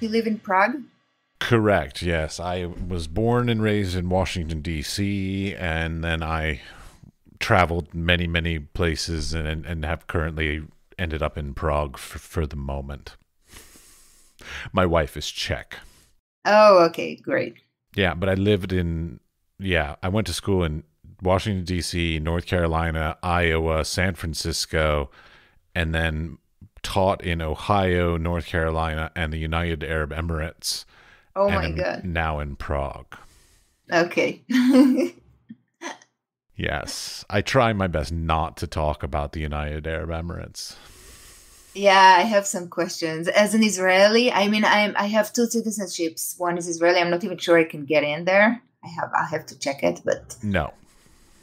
You live in Prague? Correct, yes. I was born and raised in Washington, D.C., and then I traveled many, many places and have currently ended up in Prague for the moment. My wife is Czech. Oh, okay, great. Yeah, but I went to school in Washington, D.C., North Carolina, Iowa, San Francisco, and then taught in Ohio, North Carolina, and the United Arab Emirates. Oh and my am God. now in Prague. Okay. Yes, I try my best not to talk about the United Arab Emirates. Yeah, I have some questions. As an Israeli, I mean, I have two citizenships. One is Israeli. I'm not even sure I can get in there. I have to check it, but No,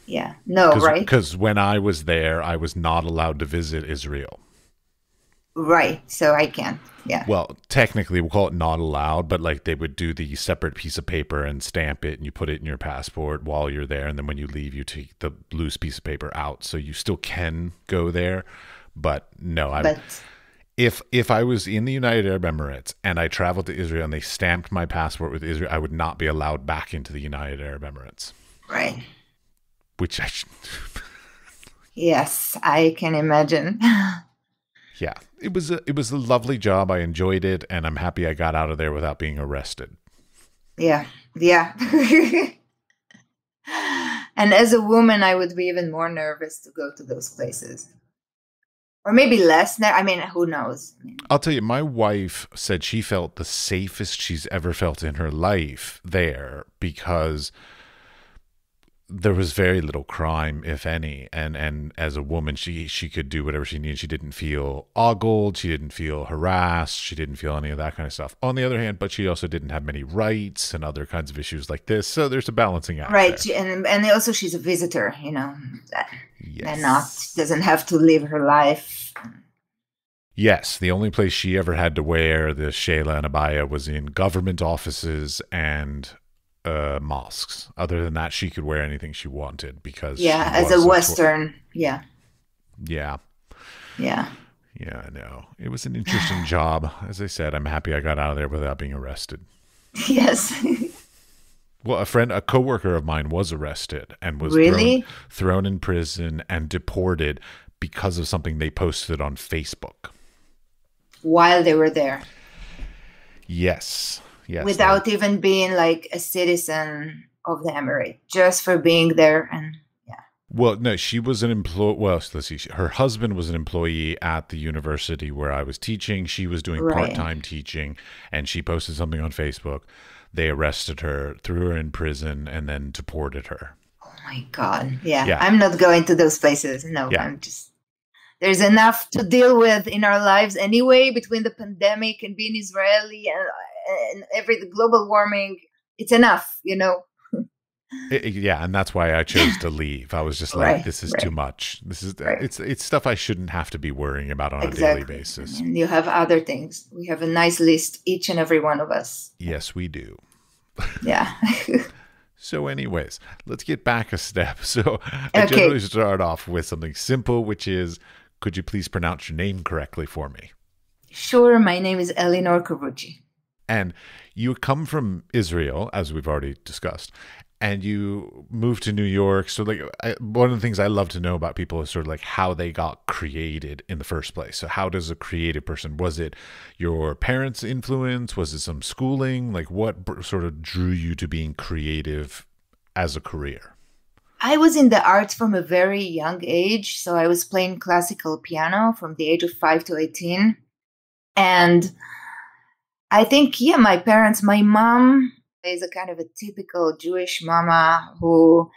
yeah, no, right, because when I was there, I was not allowed to visit Israel. right. So I can. Yeah, Well, technically, we'll call it not allowed, but like they would do the separate piece of paper and stamp it, and you put it in your passport while you're there, and then when you leave, you take the loose piece of paper out, so you still can go there. But no, but if I was in the United Arab Emirates and I traveled to Israel and they stamped my passport with Israel, I would not be allowed back into the United Arab Emirates. right. Which Yes, I can imagine. yeah, it was a lovely job. I enjoyed it, and I'm happy I got out of there without being arrested. Yeah, yeah. And as a woman, I would be even more nervous to go to those places. Or maybe less. I mean, who knows? I'll tell you, my wife said she felt the safest she's ever felt in her life there because there was very little crime, if any, and as a woman, she could do whatever she needed. She didn't feel ogled, she didn't feel harassed, she didn't feel any of that kind of stuff. On the other hand, but she also didn't have many rights and other kinds of issues like this. So there's a balancing act, right? there. And also she's a visitor, Yes. and doesn't have to live her life. Yes, the only place she ever had to wear the shayla and abaya was in government offices and mosques. Other than that, she could wear anything she wanted because as a Western, yeah, yeah. I know. It was an interesting job. As I said, I'm happy I got out of there without being arrested. Yes. Well, a coworker of mine was arrested and was really thrown in prison and deported because of something they posted on Facebook while they were there. Yes. Without even being like a citizen of the Emirate, just for being there. And yeah. Well, no, she was an employee. Well, let's see. Her husband was an employee at the university where I was teaching. She was doing part-time teaching, and she posted something on Facebook. They arrested her, threw her in prison, and then deported her. Oh my God. Yeah. I'm not going to those places. No, yeah. There's enough to deal with in our lives anyway, between the pandemic and being Israeli and the global warming. It's enough, Yeah, and that's why I chose to leave. I was just like, this is too much. This is it's stuff I shouldn't have to be worrying about on a daily basis. And you have other things. We have a nice list, each and every one of us. Yes, we do. Yeah. So anyways, let's get back a step. So I generally start off with something simple, which is, could you please pronounce your name correctly for me? Sure. My name is Elinor Carucci. And you come from Israel, as we've already discussed, and you moved to New York. So one of the things I love to know about people is sort of like how they got created in the first place. So how does a creative person, was it your parents' influence? Was it some schooling? Like what sort of drew you to being creative as a career? I was in the arts from a very young age. So I was playing classical piano from the age of 5 to 18. And I think, my mom is a kind of a typical Jewish mama who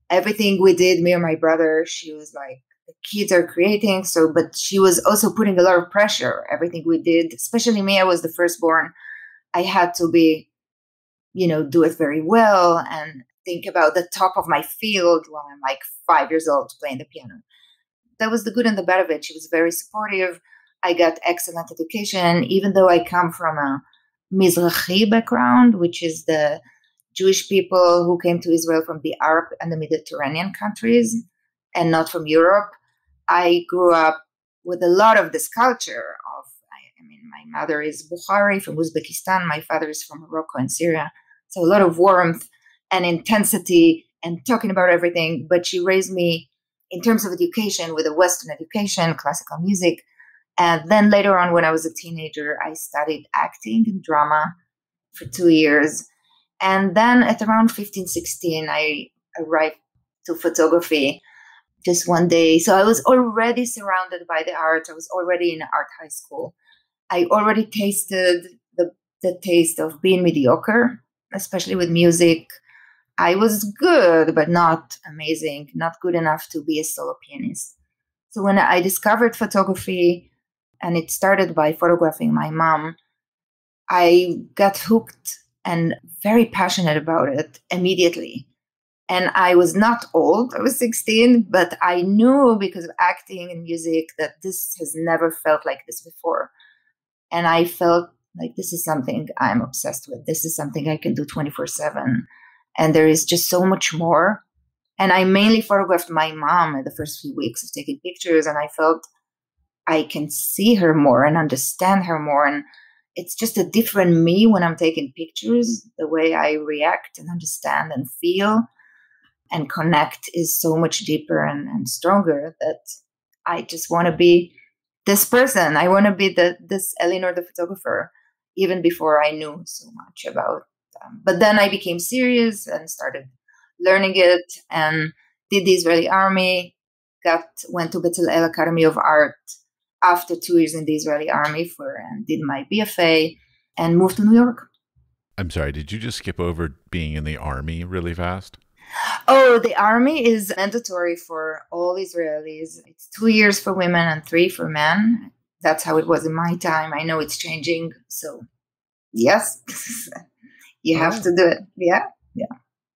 everything we did, me and my brother, she was like, the kids are creating. But she was also putting a lot of pressure. Everything we did, especially me, I was the firstborn. I had to be, do it very well and think about the top of my field while I'm like 5 years old playing the piano. That was the good and the bad of it. She was very supportive. I got excellent education, even though I come from a Mizrahi background, which is the Jewish people who came to Israel from the Arab and the Mediterranean countries and not from Europe. I grew up with a lot of this culture of, my mother is Bukhari from Uzbekistan. My father is from Morocco and Syria. So a lot of warmth and intensity and talking about everything. But she raised me in terms of education with a Western education, classical music. And then later on, when I was a teenager, I studied acting and drama for 2 years. And then at around 15, 16, I arrived to photography just one day. So I was already surrounded by the art. I was already in art high school. I already tasted the taste of being mediocre, especially with music. I was good, but not amazing, not good enough to be a solo pianist. So when I discovered photography, and it started by photographing my mom, I got hooked and very passionate about it immediately. And I was not old, I was 16, but I knew because of acting and music that this has never felt like this before. And I felt like this is something I'm obsessed with. This is something I can do 24/7. And there is just so much more. And I mainly photographed my mom in the first few weeks of taking pictures. And I felt I can see her more and understand her more. And it's just a different me when I'm taking pictures. The way I react and understand and feel and connect is so much deeper and stronger that I just want to be this person. I want to be this Elinor, the photographer, even before I knew so much about them. But then I became serious and started learning it and did the Israeli army, went to Bezalel Academy of Art after 2 years in the Israeli army and did my BFA and moved to New York. I'm sorry, did you just skip over being in the army really fast? Oh, the army is mandatory for all Israelis. It's 2 years for women and 3 for men. That's how it was in my time. I know it's changing. So, yes, you have to do it. Yeah.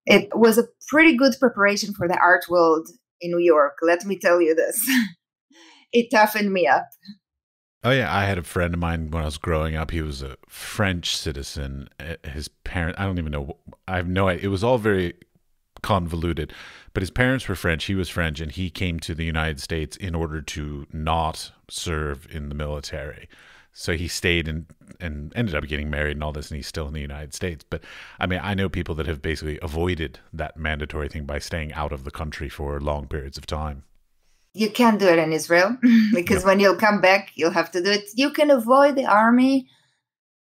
It was a pretty good preparation for the art world in New York. Let me tell you this. It toughened me up. Oh, yeah. I had a friend of mine when I was growing up. He was a French citizen. His parents, I don't even know. I have no idea. It was all very convoluted, but his parents were French. He was French, and he came to the United States in order to not serve in the military. So he stayed and ended up getting married and all this, and he's still in the United States. But I mean, I know people that have basically avoided that mandatory thing by staying out of the country for long periods of time. You can't do it in Israel because when you'll come back, you'll have to do it. You can avoid the army,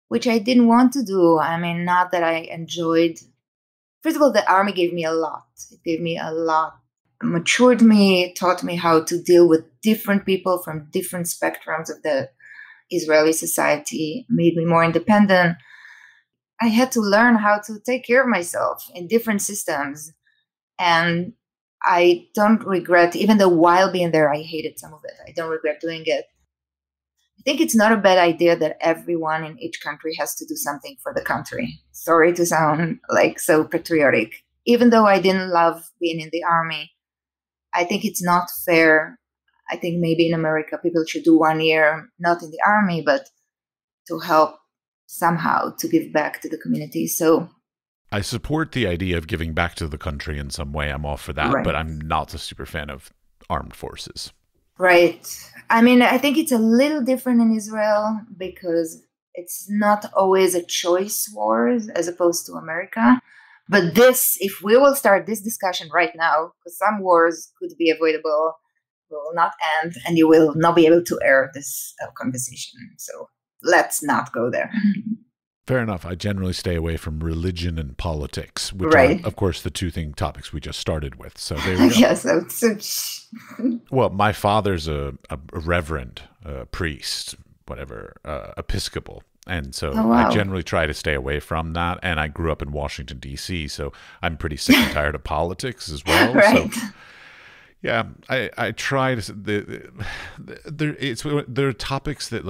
which I didn't want to do. I mean, not that I enjoyed. First of all, the army gave me a lot. It gave me a lot. It matured me, taught me how to deal with different people from different spectrums of the Israeli society, made me more independent. I had to learn how to take care of myself in different systems. And I don't regret, even though while being there, I hated some of it. I don't regret doing it. I think it's not a bad idea that everyone in each country has to do something for the country. Sorry to sound like so patriotic. Even though I didn't love being in the army, I think it's not fair. I think maybe in America, people should do 1 year, not in the army, but to help somehow to give back to the community. So I support the idea of giving back to the country in some way. I'm all for that, but I'm not a super fan of armed forces. Right. I mean, I think it's a little different in Israel because it's not always a choice war as opposed to America. But this, if we will start this discussion right now, because some wars could be avoidable, will not end, and you will not be able to air this conversation. So let's not go there. Fair enough. I generally stay away from religion and politics, which are, of course, the two topics we just started with. So there we go. Yes. Well, my father's a reverend, a priest, whatever, Episcopal. And so I generally try to stay away from that. And I grew up in Washington, D.C., so I'm pretty sick and tired of politics as well. Right. So, yeah, I try to. There are topics that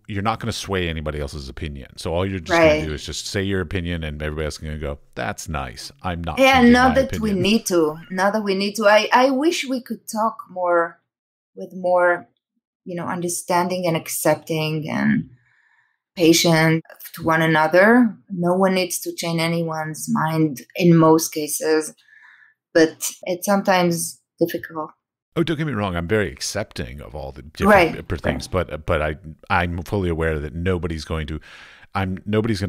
you're not going to sway anybody else's opinion. So all you're just going to do is just say your opinion, and everybody else is going to go, "That's nice. I'm not." Yeah, not that we need to. Not that we need to. I wish we could talk more with more, understanding and accepting and patient to one another. No one needs to change anyone's mind in most cases. But it's sometimes difficult. Oh, don't get me wrong. I'm very accepting of all the Right, different right, things, but I'm fully aware that nobody's going to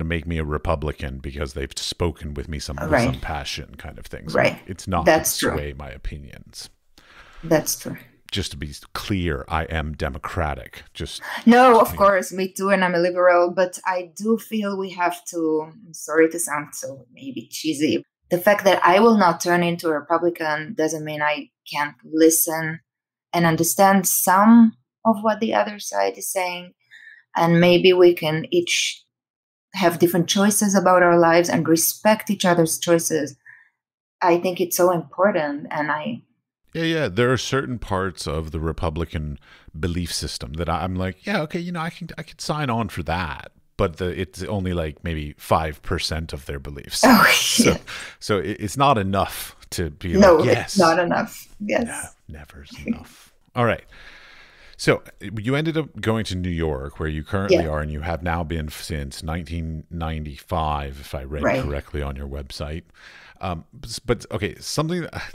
make me a Republican because they've spoken with me with right, some passion, kind of thing. So right. it's not going to That's true. sway my opinions. That's true. Just to be clear, I am Democratic. No, Just of to be, course, me too, and I'm a liberal, but I do feel we have to, I'm sorry to sound so maybe cheesy. The fact that I will not turn into a Republican doesn't mean I can't listen and understand some of what the other side is saying. And maybe we can each have different choices about our lives and respect each other's choices. I think it's so important. And yeah. There are certain parts of the Republican belief system that I'm like, yeah, okay, I can sign on for that. But it's only like maybe 5% of their beliefs. oh, So, yeah. so it's not enough to be like, No, it's yes, not enough. no, Yes. never's enough. All right. So you ended up going to New York, where you currently Yeah. are, and you have now been since 1995, if I read Right. correctly on your website. But okay, something that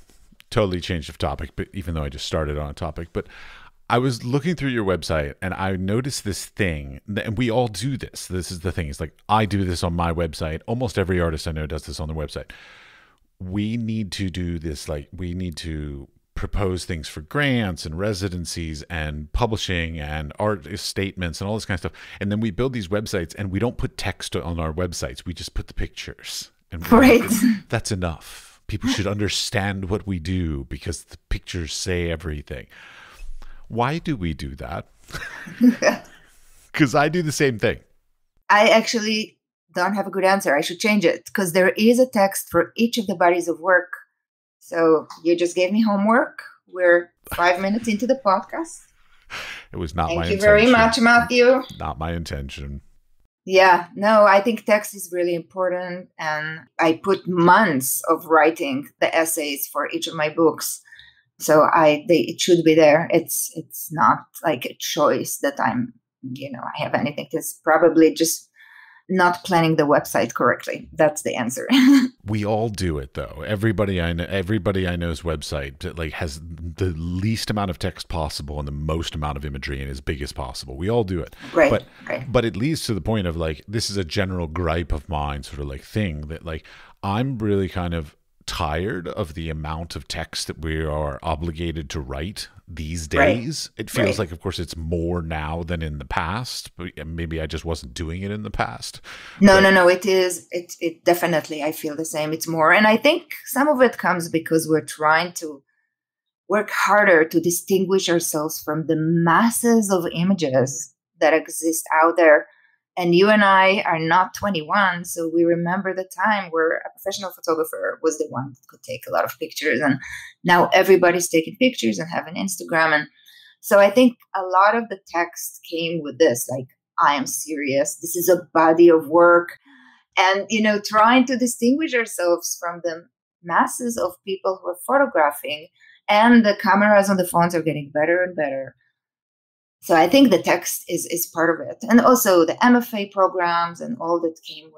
totally changed of topic, but even though I just started on a topic, but I was looking through your website and I noticed this thing, and we all do this. This is the thing. It's like I do this on my website. Almost every artist I know does this on their website. We need to do this. Like we need to propose things for grants and residencies and publishing and art statements and all this kind of stuff. And then we build these websites and we don't put text on our websites. We just put the pictures. And we're like, Right. that's enough. People should understand what we do because the pictures say everything. Why do we do that? Because I do the same thing. I actually don't have a good answer. I should change it because there is a text for each of the bodies of work. So you just gave me homework. We're 5 minutes into the podcast. It was not my Thank you intention. very much, Matthew. Not my intention. Yeah, no, I think text is really important. And I put months of writing the essays for each of my books. So it should be there. It's not like a choice that I have anything. It's probably just not planning the website correctly. That's the answer. We all do it though. Everybody I know's website like has the least amount of text possible and the most amount of imagery and as big as possible. We all do it. Right. But Right. but it leads to the point of like this is a general gripe of mine, sort of like thing that like I'm really kind of tired of the amount of text that we are obligated to write these days. It feels Right. like, of course, it's more now than in the past, but maybe I just wasn't doing it in the past. No, But no, no. It is. It definitely. I feel the same. It's more, and I think some of it comes because we're trying to work harder to distinguish ourselves from the masses of images that exist out there. And you and I are not 21, so we remember the time where a professional photographer was the one that could take a lot of pictures, and now everybody's taking pictures and have an Instagram. And so I think a lot of the text came with this, like, I am serious. This is a body of work. And, trying to distinguish ourselves from the masses of people who are photographing, and the cameras on the phones are getting better and better. So I think the text is part of it. And also the MFA programs and all that came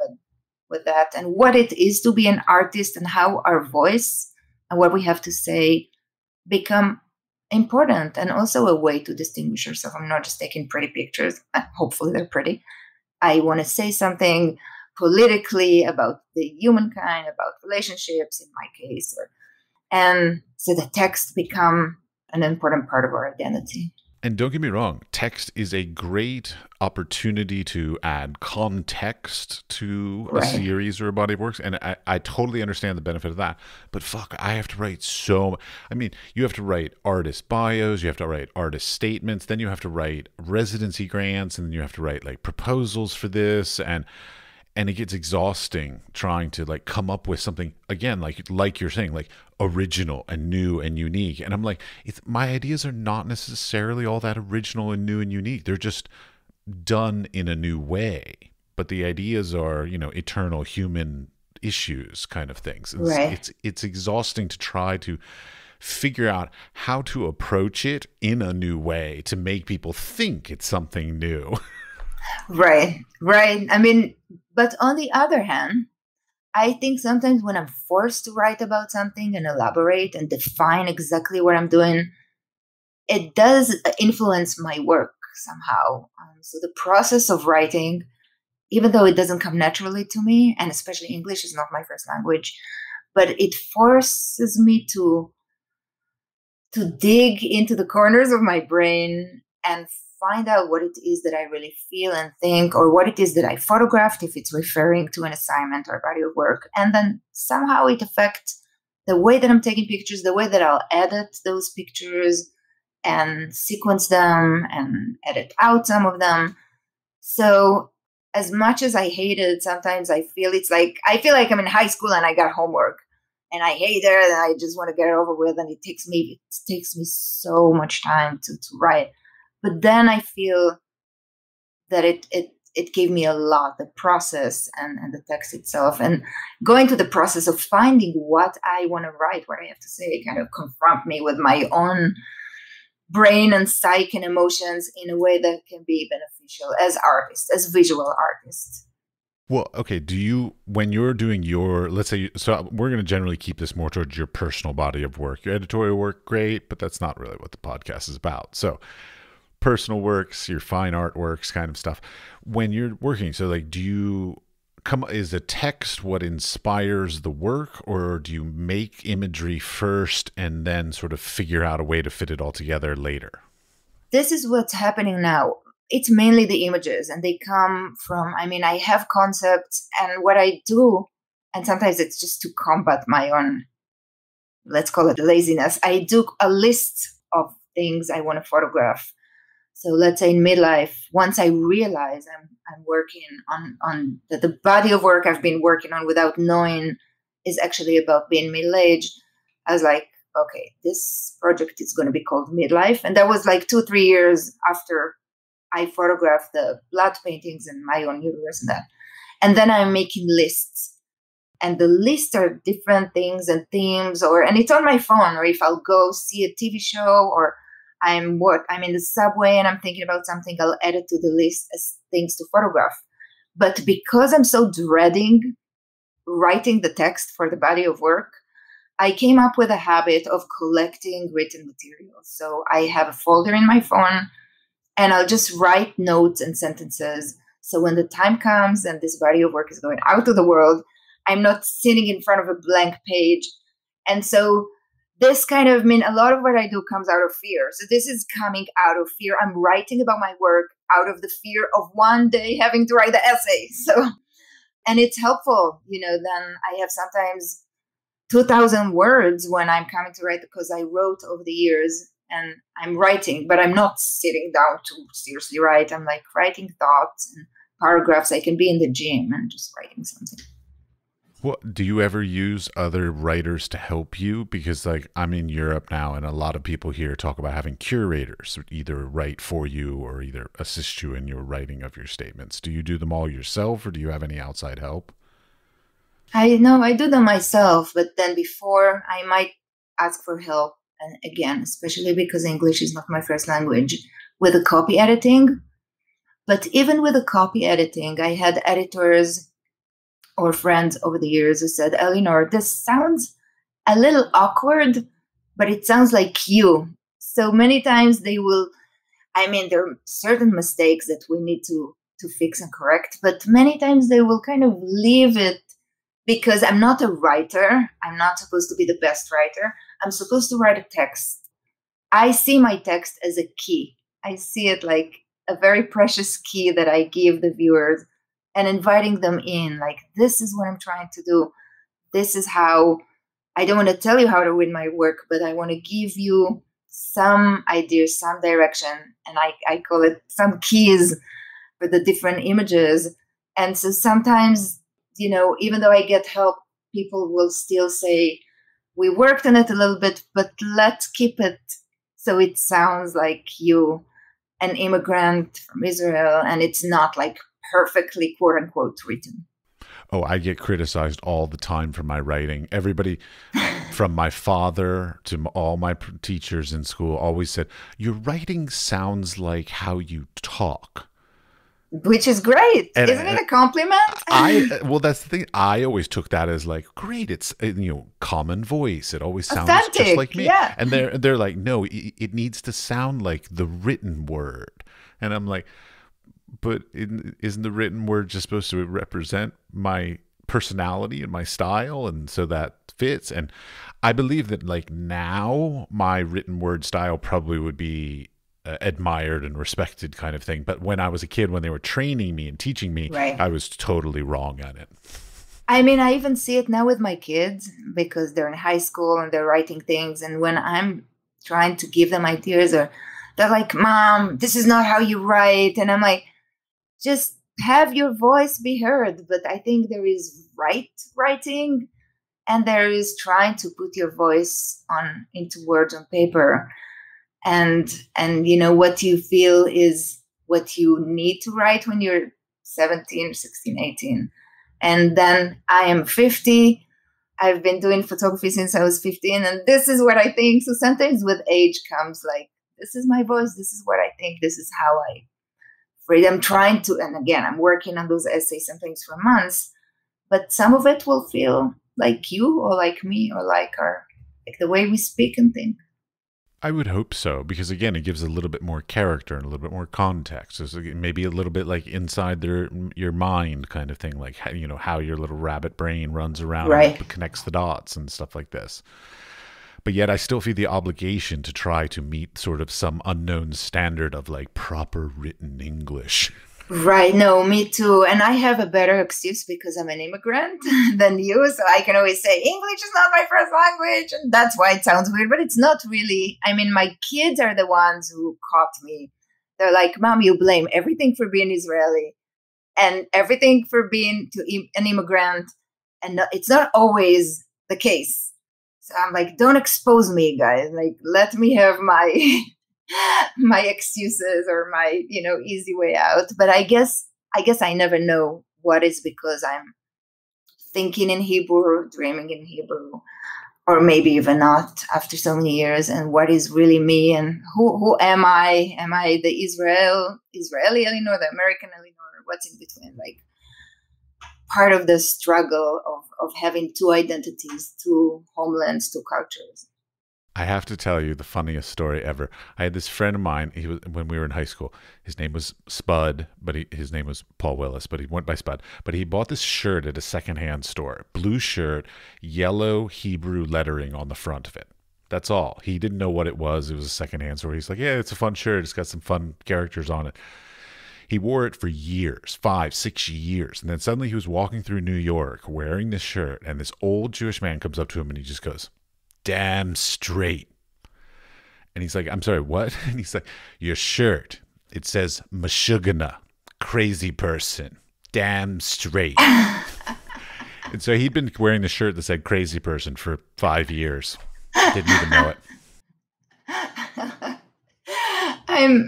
with that, and what it is to be an artist and how our voice and what we have to say become important, and also a way to distinguish yourself. I'm not just taking pretty pictures. Hopefully they're pretty. I want to say something politically about the humankind, about relationships in my case. And so the text become an important part of our identity. And don't get me wrong, text is a great opportunity to add context to a Right. series or a body of works. And I totally understand the benefit of that. But fuck, I have to write you have to write artist bios, you have to write artist statements, then you have to write residency grants, and then you have to write like proposals for this. And it gets exhausting trying to like come up with something again, like you're saying, like original and new and unique. And I'm like, my ideas are not necessarily all that original and new and unique. They're just done in a new way. But the ideas are, eternal human issues kind of things. Right. It's exhausting to try to figure out how to approach it in a new way to make people think it's something new. Right. I mean, but on the other hand, I think sometimes when I'm forced to write about something and elaborate and define exactly what I'm doing, it does influence my work somehow. So the process of writing, even though it doesn't come naturally to me, and especially English is not my first language, but it forces me to dig into the corners of my brain and find out what it is that I really feel and think, or what it is that I photographed, if it's referring to an assignment or body of work. And then somehow it affects the way that I'm taking pictures, the way that I'll edit those pictures and sequence them and edit out some of them. So as much as I hate it, sometimes I feel like I'm in high school and I got homework and I hate it and I just want to get it over with. And it takes me so much time to write. But then I feel that it gave me a lot, the process and the text itself, and going to the process of finding what I want to write, what I have to say, kind of confront me with my own brain and psyche and emotions in a way that can be beneficial as artists, as visual artists. Well, okay. When you're doing let's say, so we're going to generally keep this more towards your personal body of work, your editorial work, great, but that's not really what the podcast is about. So personal works, your fine art works kind of stuff. When you're working, so like, is the text what inspires the work, or do you make imagery first and then sort of figure out a way to fit it all together later? This is what's happening now. It's mainly the images, and they come from, I have concepts, and what I do, and sometimes it's just to combat my own, let's call it laziness, I do a list of things I want to photograph. So let's say in midlife, once I realize I'm working on the body of work I've been working on without knowing is actually about being middle-aged, I was like, okay, this project is going to be called Midlife. And that was like 2-3 years after I photographed the blood paintings in my own uterus and that. And then I'm making lists. And the lists are different things and themes, and it's on my phone, or if I'll go see a TV show, or I'm in the subway and I'm thinking about something, I'll add it to the list as things to photograph. But because I'm so dreading writing the text for the body of work, I came up with a habit of collecting written materials. So I have a folder in my phone and I'll just write notes and sentences. So when the time comes and this body of work is going out to the world, I'm not sitting in front of a blank page. And so this kind of, a lot of what I do comes out of fear. So this is coming out of fear. I'm writing about my work out of the fear of one day having to write the essay. So, and it's helpful, then I have sometimes 2,000 words when I'm coming to write, because I wrote over the years and I'm writing, but I'm not sitting down to seriously write. I'm like writing thoughts and paragraphs. I can be in the gym and just writing something. Well, do you ever use other writers to help you? Because I'm in Europe now, and a lot of people here talk about having curators either write for you or either assist you in your writing of your statements. Do you do them all yourself, or do you have any outside help? I know I do them myself, but then before I might ask for help. And again, especially because English is not my first language, with the copy editing. But even with the copy editing, I had editors or friends over the years who said, Elinor, this sounds a little awkward, but it sounds like you. So many times they will, there are certain mistakes that we need to fix and correct, but many times they will kind of leave it, because I'm not a writer. I'm not supposed to be the best writer. I'm supposed to write a text. I see my text as a key. I see it like a very precious key that I give the viewers, and inviting them in, like, this is what I'm trying to do. This is how, I don't want to tell you how to win my work, but I want to give you some ideas, some direction. And I call it some keys for the different images. And so sometimes, even though I get help, people will still say, we worked on it a little bit, but let's keep it so it sounds like you, an immigrant from Israel, and it's not like perfectly quote unquote written. Oh, I get criticized all the time for my writing. Everybody from my father to all my teachers in school always said, your writing sounds like how you talk. which is great. And, Isn't it a compliment? Well, that's the thing. I always took that as like, great. It's, common voice. It always sounds Authentic, just like me. yeah. And they're like, no, it needs to sound like the written word. And I'm like, but isn't the written word just supposed to represent my personality and my style? And so that fits. And I believe that like now my written word style probably would be admired and respected kind of thing. But when I was a kid, when they were training me and teaching me, Right. I was totally wrong at it. I mean, I even see it now with my kids because they're in high school and they're writing things. And when I'm trying to give them ideas, or they're like, Mom, this is not how you write. And I'm like, just have your voice be heard. But I think there is writing and there is trying to put your voice into words on paper. And what you feel is what you need to write when you're 17, 16, 18. And then I am 50. I've been doing photography since I was 15. And this is what I think. So sometimes with age comes like, this is my voice. This is what I think. This is how I read. I'm trying to, and again, I'm working on those essays sometimes for months, but some of it will feel like you or like me or like the way we speak and think. I would hope so, because again, it gives a little bit more character and a little bit more context. So maybe a little bit like inside your mind kind of thing, like how your little rabbit brain runs around Right. and connects the dots and stuff like this. But yet I still feel the obligation to try to meet sort of some unknown standard of like proper written English. Right. No, me too. And I have a better excuse because I'm an immigrant than you. So I can always say English is not my first language. And that's why it sounds weird, but it's not really. I mean, my kids are the ones who caught me. They're like, Mom, you blame everything for being Israeli and everything for being an immigrant. And it's not always the case. So I'm like, don't expose me, guys. Like, let me have my my excuses or my easy way out. But I guess I never know what is because I'm thinking in Hebrew or dreaming in Hebrew, or maybe even not after so many years, and what is really me and who am I? Am I the Israeli Elinor, the American Elinor? What's in between? Like part of the struggle of having two identities, two homelands, two cultures. I have to tell you the funniest story ever. I had this friend of mine. He was when we were in high school. His name was Spud, but his name was Paul Willis, but he went by Spud. But he bought this shirt at a secondhand store. Blue shirt, yellow Hebrew lettering on the front of it. That's all. He didn't know what it was. It was a secondhand store. He's like, yeah, it's a fun shirt. It's got some fun characters on it. He wore it for years, 5, 6 years. And then suddenly he was walking through New York wearing this shirt, and this old Jewish man comes up to him and he just goes, damn straight. And he's like, I'm sorry, what? And he's like, your shirt, it says Meshuggah, crazy person, damn straight. And so he'd been wearing the shirt that said crazy person for 5 years. Didn't even know it.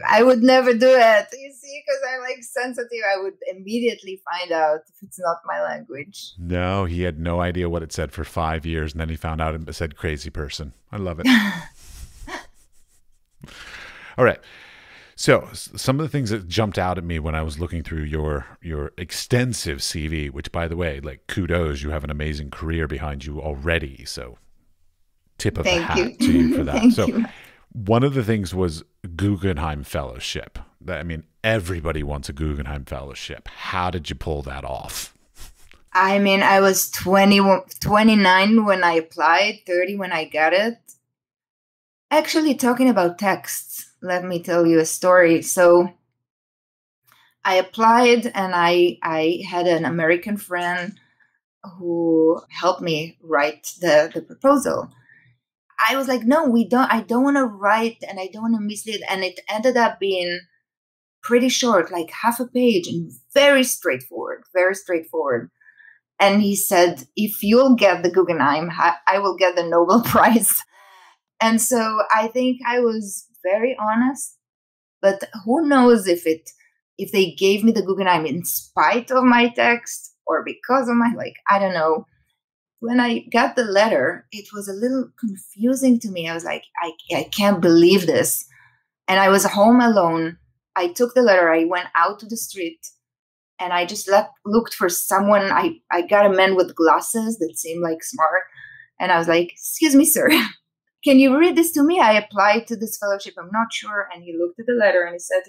I would never do it. You see, because I'm like sensitive, I would immediately find out if it's not my language. No, he had no idea what it said for 5 years, and then he found out it said crazy person. I love it. All right. So some of the things that jumped out at me when I was looking through your extensive CV, which, by the way, like kudos, you have an amazing career behind you already. So tip of the hat to you for that. Thank so you. One of the things was Guggenheim Fellowship. I mean, everybody wants a Guggenheim Fellowship. How did you pull that off? I mean, I was 29 when I applied, 30 when I got it. Actually, talking about texts, let me tell you a story. So I applied and I had an American friend who helped me write the proposal. I was like, no, I don't want to write and I don't want to mislead. And it ended up being pretty short, like half a page and very straightforward. And he said, if you'll get the Guggenheim, I will get the Nobel Prize. And so I think I was very honest, but who knows if they gave me the Guggenheim in spite of my text or because of I don't know. When I got the letter, it was a little confusing to me. I was like, I can't believe this. And I was home alone. I took the letter. I went out to the street And I just looked for someone. I got a man with glasses that seemed like smart. And I was like, excuse me, sir, can you read this to me? I applied to this fellowship. I'm not sure. And he looked at the letter and he said,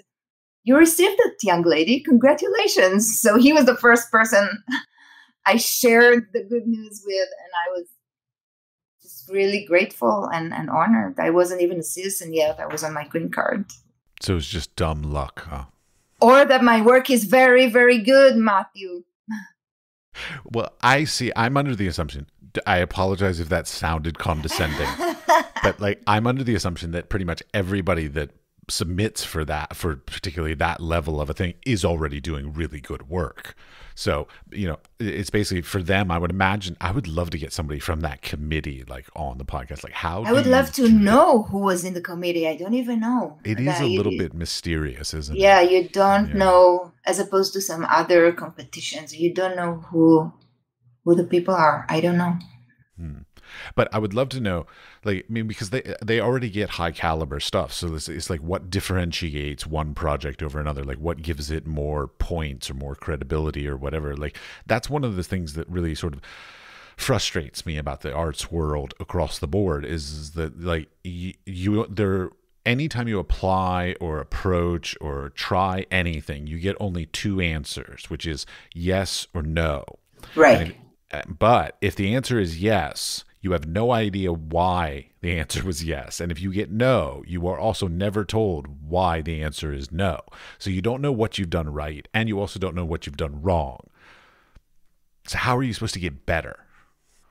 you received it, young lady. Congratulations. So he was the first person I shared the good news with. And I was just really grateful and honored. I wasn't even a citizen yet. I was on my green card. So it was just dumb luck, huh? Or that my work is very, very good, Matthew. Well, I'm under the assumption, I apologize if that sounded condescending, but like I'm under the assumption that pretty much everybody that submits for particularly that level of a thing is already doing really good work. So, it's basically for them, I would imagine, I would love to get somebody from that committee like on the podcast. Like I would love to know who was in the committee. I don't even know. It is a little bit mysterious, isn't it? Yeah, you don't know, as opposed to some other competitions. You don't know who the people are. I don't know. But I would love to know, because they already get high caliber stuff. So it's like what differentiates one project over another, like what gives it more points or more credibility or whatever. Like that's one of the things that really sort of frustrates me about the arts world across the board is that like anytime you apply or approach or try anything, you get only two answers, which is yes or no. Right. But if the answer is yes, you have no idea why the answer was yes. And if you get no, you are also never told why the answer is no. So you don't know what you've done right, and you also don't know what you've done wrong. So how are you supposed to get better?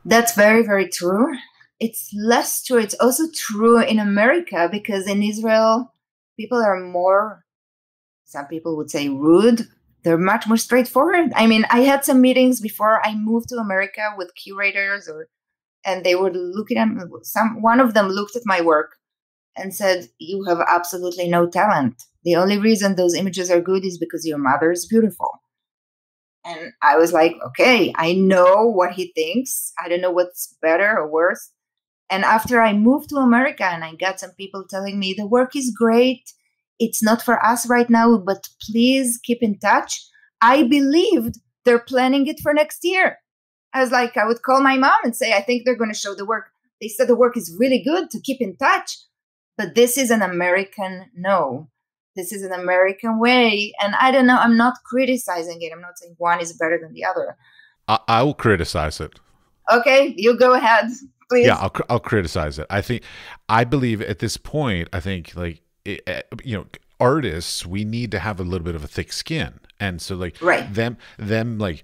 That's very, very true. It's less true. It's also true in America, because in Israel, people are more, some people would say rude. They're much more straightforward. I mean, I had some meetings before I moved to America with curators, and they were looking at one of them looked at my work and said, you have absolutely no talent. The only reason those images are good is because your mother is beautiful. And I was like, okay, I know what he thinks. I don't know what's better or worse. And after I moved to America and I got some people telling me the work is great, it's not for us right now, but please keep in touch, I believed they're planning it for next year. I was like, I would call my mom and say, I think they're going to show the work. They said the work is really good, to keep in touch. But this is an American no. This is an American way. And I don't know, I'm not criticizing it. I'm not saying one is better than the other. I will criticize it. Okay, you go ahead, please. Yeah, I'll criticize it. I believe at this point, I think artists, we need to have a little bit of a thick skin. And so like right. them like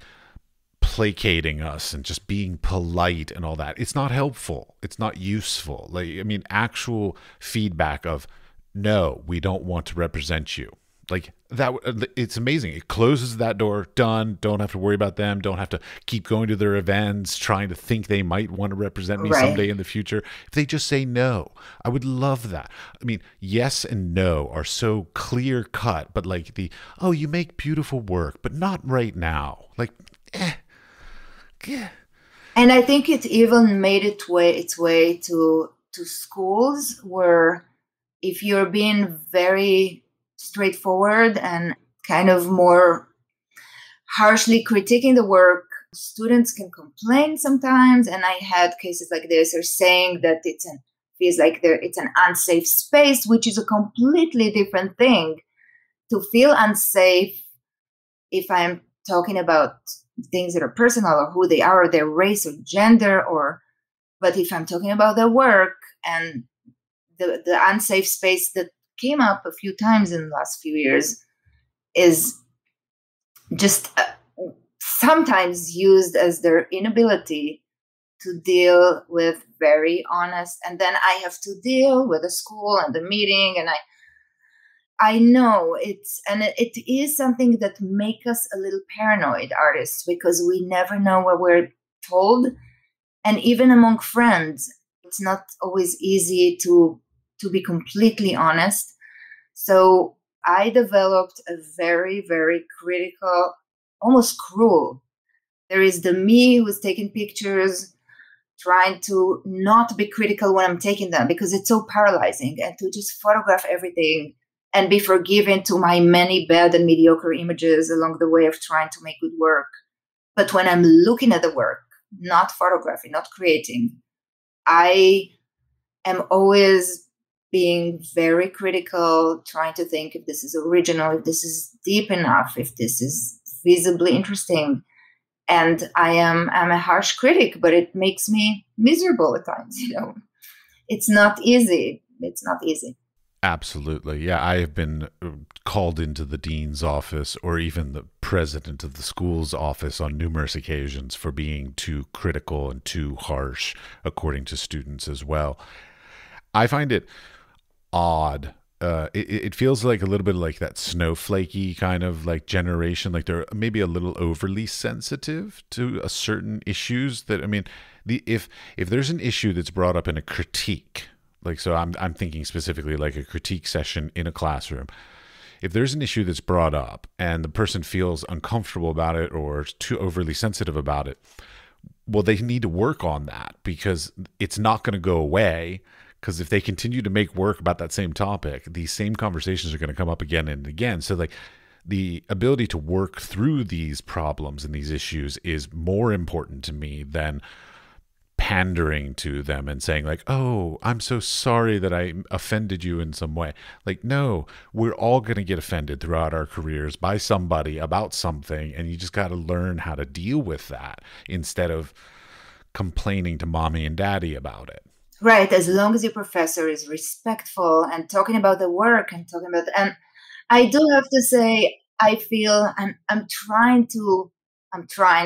placating us and just being polite and all that, it's not helpful. It's not useful. Like, I mean, actual feedback of, no, we don't want to represent you. Like that, it's amazing. It closes that door, done. Don't have to worry about them. Don't have to keep going to their events, trying to think they might want to represent me someday in the future. If they just say no, I would love that. I mean, yes and no are so clear cut, but like oh, you make beautiful work, but not right now. Like, yeah. And I think it even made its way to schools, where if you're being very straightforward and kind of more harshly critiquing the work, students can complain sometimes. And I had cases like this, or saying that it's an unsafe space, which is a completely different thing. To feel unsafe, if I'm talking about things that are personal or who they are, or their race or gender, but if I'm talking about their work, and the unsafe space that came up a few times in the last few years is just sometimes used as their inability to deal with very honest, and then I have to deal with the school and the meeting, and I know it is something that makes us a little paranoid, artists, because we never know what we're told. And even among friends, it's not always easy to be completely honest. So I developed a very, very critical, almost cruel. There is the me who's taking pictures, trying to not be critical when I'm taking them, because it's so paralyzing, and to just photograph everything and be forgiven to my many bad and mediocre images along the way of trying to make good work. But when I'm looking at the work, not photographing, not creating, I am always being very critical, trying to think if this is original, if this is deep enough, if this is visibly interesting. And I'm a harsh critic, but it makes me miserable at times. It's not easy. It's not easy. Absolutely. Yeah, I have been called into the dean's office or even the president of the school's office on numerous occasions for being too critical and too harsh, according to students as well. I find it odd. It feels like a little bit like that snowflakey kind of like generation. Like they're maybe a little overly sensitive to a certain issues that, I mean, if there's an issue that's brought up in a critique, like, so I'm thinking specifically like a critique session in a classroom. If there's an issue that's brought up and the person feels uncomfortable about it or too overly sensitive about it, well, they need to work on that because it's not going to go away. Because if they continue to make work about that same topic, these same conversations are going to come up again and again. So like the ability to work through these problems and these issues is more important to me than pandering to them and saying like, oh, I'm so sorry that I offended you in some way. Like, no, we're all going to get offended throughout our careers by somebody about something. And you just got to learn how to deal with that instead of complaining to mommy and daddy about it. Right. As long as your professor is respectful and talking about the work and talking about, and I do have to say, I feel I'm trying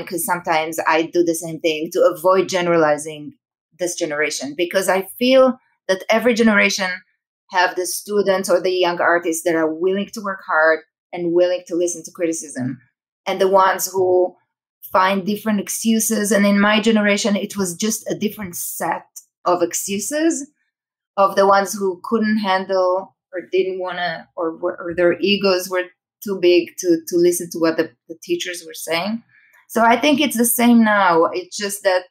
because sometimes I do the same thing to avoid generalizing this generation, because I feel that every generation have the students or the young artists that are willing to work hard and willing to listen to criticism, and the ones who find different excuses. And in my generation, it was just a different set of excuses of the ones who couldn't handle or didn't want to, or their egos were too big to listen to what the teachers were saying. So I think it's the same now. It's just that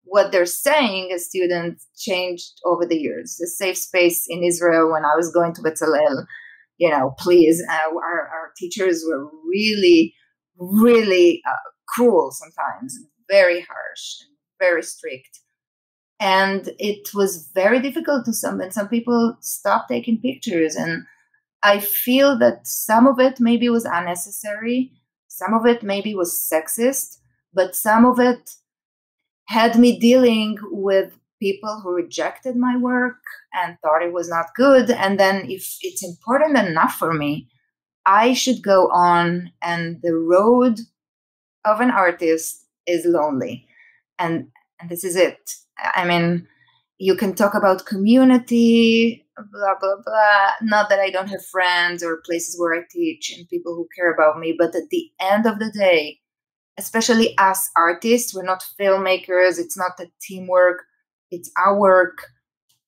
what they're saying as students changed over the years. The safe space in Israel when I was going to Bezalel, please, our teachers were really, really cruel sometimes, very harsh, very strict. And it was very difficult to some, and some people stopped taking pictures. And I feel that some of it maybe was unnecessary. Some of it maybe was sexist, but some of it had me dealing with people who rejected my work and thought it was not good. And then if it's important enough for me, I should go on. And the road of an artist is lonely. And this is it. I mean, you can talk about community, blah, blah, blah. Not that I don't have friends or places where I teach and people who care about me. But at the end of the day, especially us artists, we're not filmmakers. It's not the teamwork. It's our work.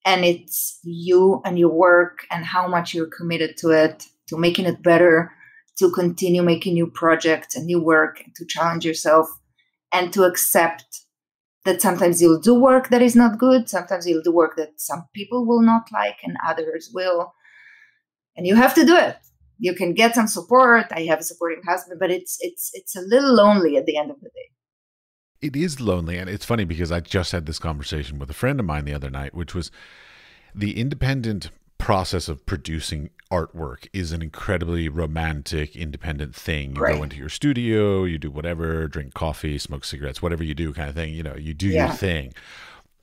And it's you and your work and how much you're committed to it, to making it better, to continue making new projects and new work, and to challenge yourself and to accept that sometimes you'll do work that is not good. Sometimes you'll do work that some people will not like and others will. And you have to do it. You can get some support. I have a supporting husband, but it's a little lonely at the end of the day. It is lonely. And it's funny because I just had this conversation with a friend of mine the other night, which was the independent process of producing artwork is an incredibly romantic, independent thing. You go into your studio, you do whatever, drink coffee, smoke cigarettes, whatever you do kind of thing. You do your thing.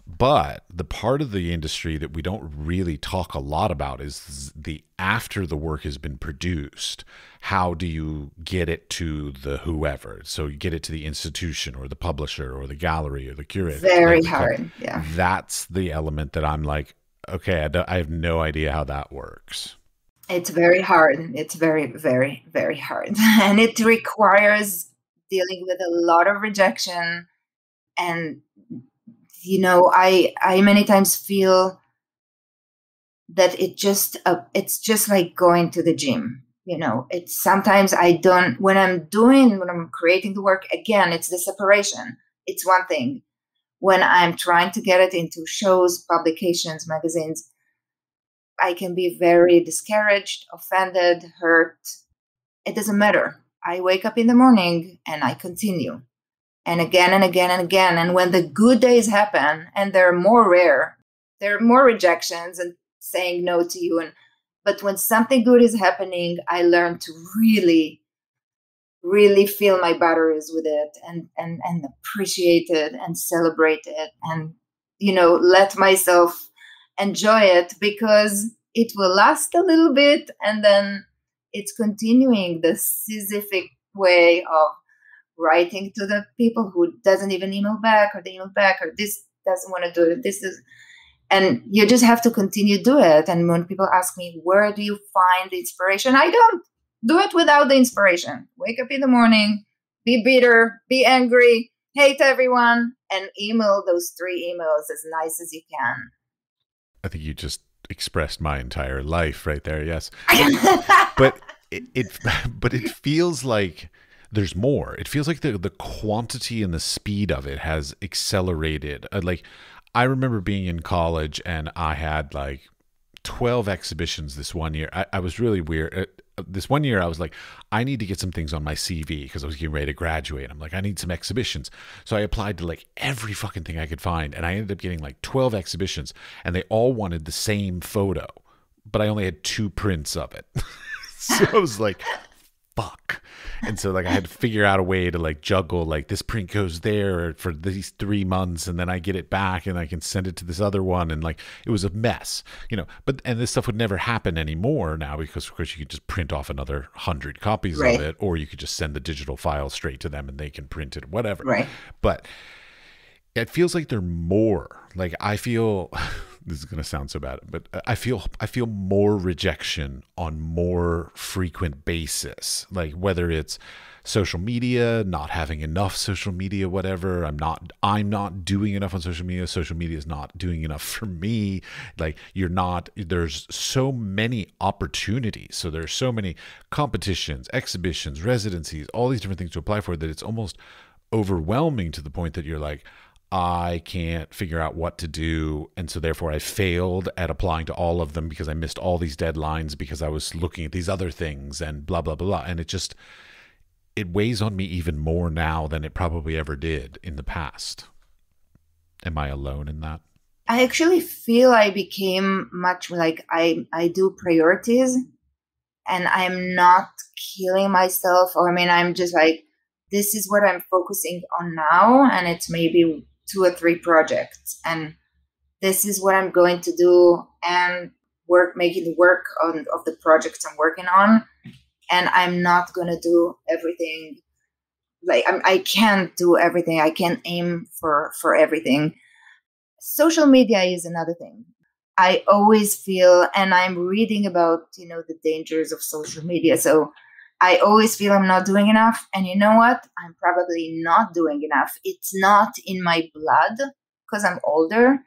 But the part of the industry that we don't really talk a lot about is the after the work has been produced. How do you get it to the whoever? So you get it to the institution or the publisher or the gallery or the curator. Very hard. Yeah. That's the element that I'm like, okay, I have no idea how that works. It's very hard. It's very, very, very hard. And it requires dealing with a lot of rejection. And, I many times feel that it's just like going to the gym. It's sometimes when I'm creating the work, again, it's the separation. It's one thing. When I'm trying to get it into shows, publications, magazines, I can be very discouraged, offended, hurt. It doesn't matter. I wake up in the morning and I continue. And again and again and again. And when the good days happen, and they're more rare, there are more rejections and saying no to you. But when something good is happening, I learn to really, really fill my batteries with it and appreciate it and celebrate it and, let myself enjoy it, because it will last a little bit, and then it's continuing the Sisyphic way of writing to the people who doesn't even email back, or they email back, or this doesn't want to do it. And you just have to continue to do it. And when people ask me, where do you find the inspiration? I don't do it without the inspiration. Wake up in the morning, be bitter, be angry, hate everyone, and email those 3 emails as nice as you can. I think you just expressed my entire life right there. Yes. But it feels like there's more. It feels like the quantity and the speed of it has accelerated. Like, I remember being in college and I had like 12 exhibitions this one year. I was really weird. This one year I was like, I need to get some things on my CV because I was getting ready to graduate. I'm like, I need some exhibitions. So I applied to like every fucking thing I could find. And I ended up getting like 12 exhibitions, and they all wanted the same photo, but I only had 2 prints of it. So I was like, fuck. And so like I had to figure out a way to like juggle, like this print goes there for these 3 months, and then I get it back and I can send it to this other one. And like, it was a mess, and this stuff would never happen anymore now, because of course you could just print off another 100 copies of it, or you could just send the digital file straight to them and they can print it, whatever. Right. But it feels like they're more. Like, I feel this is going to sound so bad, but I feel more rejection on more frequent basis. Like, whether it's social media, not having enough social media, whatever. I'm not doing enough on social media. Social media is not doing enough for me. Like, there's so many opportunities. So there's so many competitions, exhibitions, residencies, all these different things to apply for, that it's almost overwhelming to the point that you're like, I can't figure out what to do. And so therefore I failed at applying to all of them because I missed all these deadlines because I was looking at these other things and blah, blah, blah. And it weighs on me even more now than it probably ever did in the past. Am I alone in that? I actually feel I became much like I do priorities, and I'm not killing myself. I'm just like, this is what I'm focusing on now. And it's maybe 2 or 3 projects, and this is what I'm going to do, and making work of the projects I'm working on. And I'm not going to do everything. Like, I can't do everything. I can't aim for everything. Social media is another thing. I always feel, and I'm reading about, the dangers of social media. So I always feel I'm not doing enough. And you know what? I'm probably not doing enough. It's not in my blood because I'm older.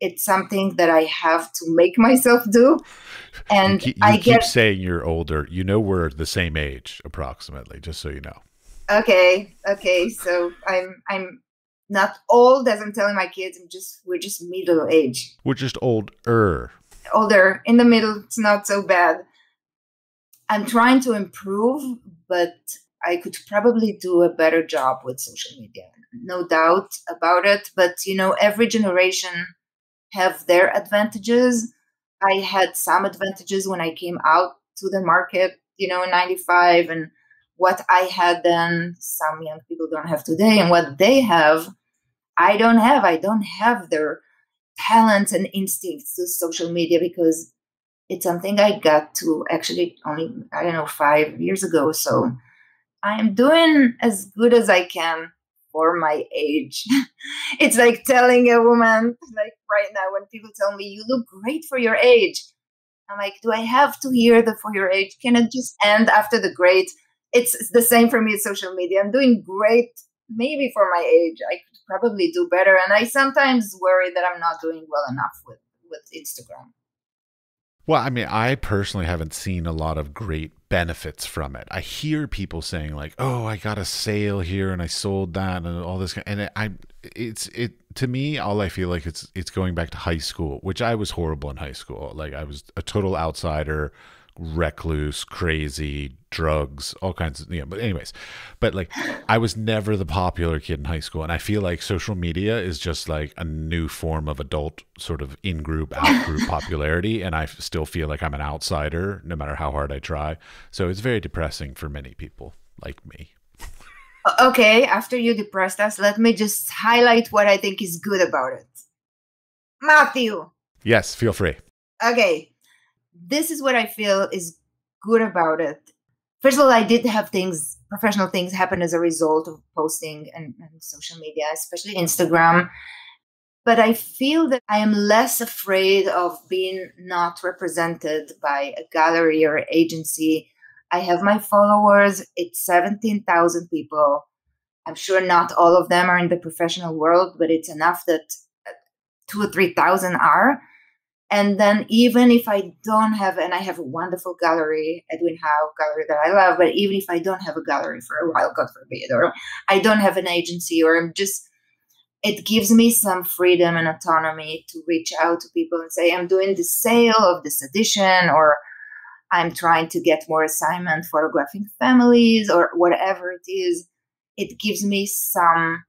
It's something that I have to make myself do. And you keep saying you're older. We're the same age, approximately, just so you know. Okay. So I'm not old, as I'm telling my kids. We're just middle age. We're just older. Older, in the middle. It's not so bad. I'm trying to improve, but I could probably do a better job with social media. No doubt about it. But, every generation have their advantages. I had some advantages when I came out to the market, in 95. And what I had then, some young people don't have today. And what they have, I don't have. I don't have their talents and instincts to social media, because it's something I got to actually only, 5 years ago. So I'm doing as good as I can for my age. It's like telling a woman, like right now, when people tell me, you look great for your age. I'm like, do I have to hear the for your age? Can it just end after the great? It's the same for me with social media. I'm doing great, maybe for my age. I could probably do better. And I sometimes worry that I'm not doing well enough with Instagram. Well, I personally haven't seen a lot of great benefits from it. I hear people saying like, "Oh, I got a sale here and I sold that and all this," and to me, all I feel like it's going back to high school, which I was horrible in high school. Like I was a total outsider, recluse, crazy, drugs, all kinds of, but anyways, but like I was never the popular kid in high school. And I feel like social media is just like a new form of adult sort of in-group, out-group popularity. And I still feel like I'm an outsider no matter how hard I try. So it's very depressing for many people like me. Okay, after you depressed us, let me just highlight what I think is good about it. Matthew. Yes, feel free. Okay, this is what I feel is good about it. First of all, I did have professional things happen as a result of posting and social media, especially Instagram. But I feel that I am less afraid of being not represented by a gallery or agency. I have my followers. It's 17,000 people. I'm sure not all of them are in the professional world, but it's enough that 2,000 or 3,000 are. And then even if I don't have, and I have a wonderful gallery, Edwin Howe gallery that I love, but even if I don't have a gallery for a while, God forbid, or I don't have an agency, or it gives me some freedom and autonomy to reach out to people and say, I'm doing the sale of this edition, or I'm trying to get more assignment photographing families, or whatever it is. It gives me some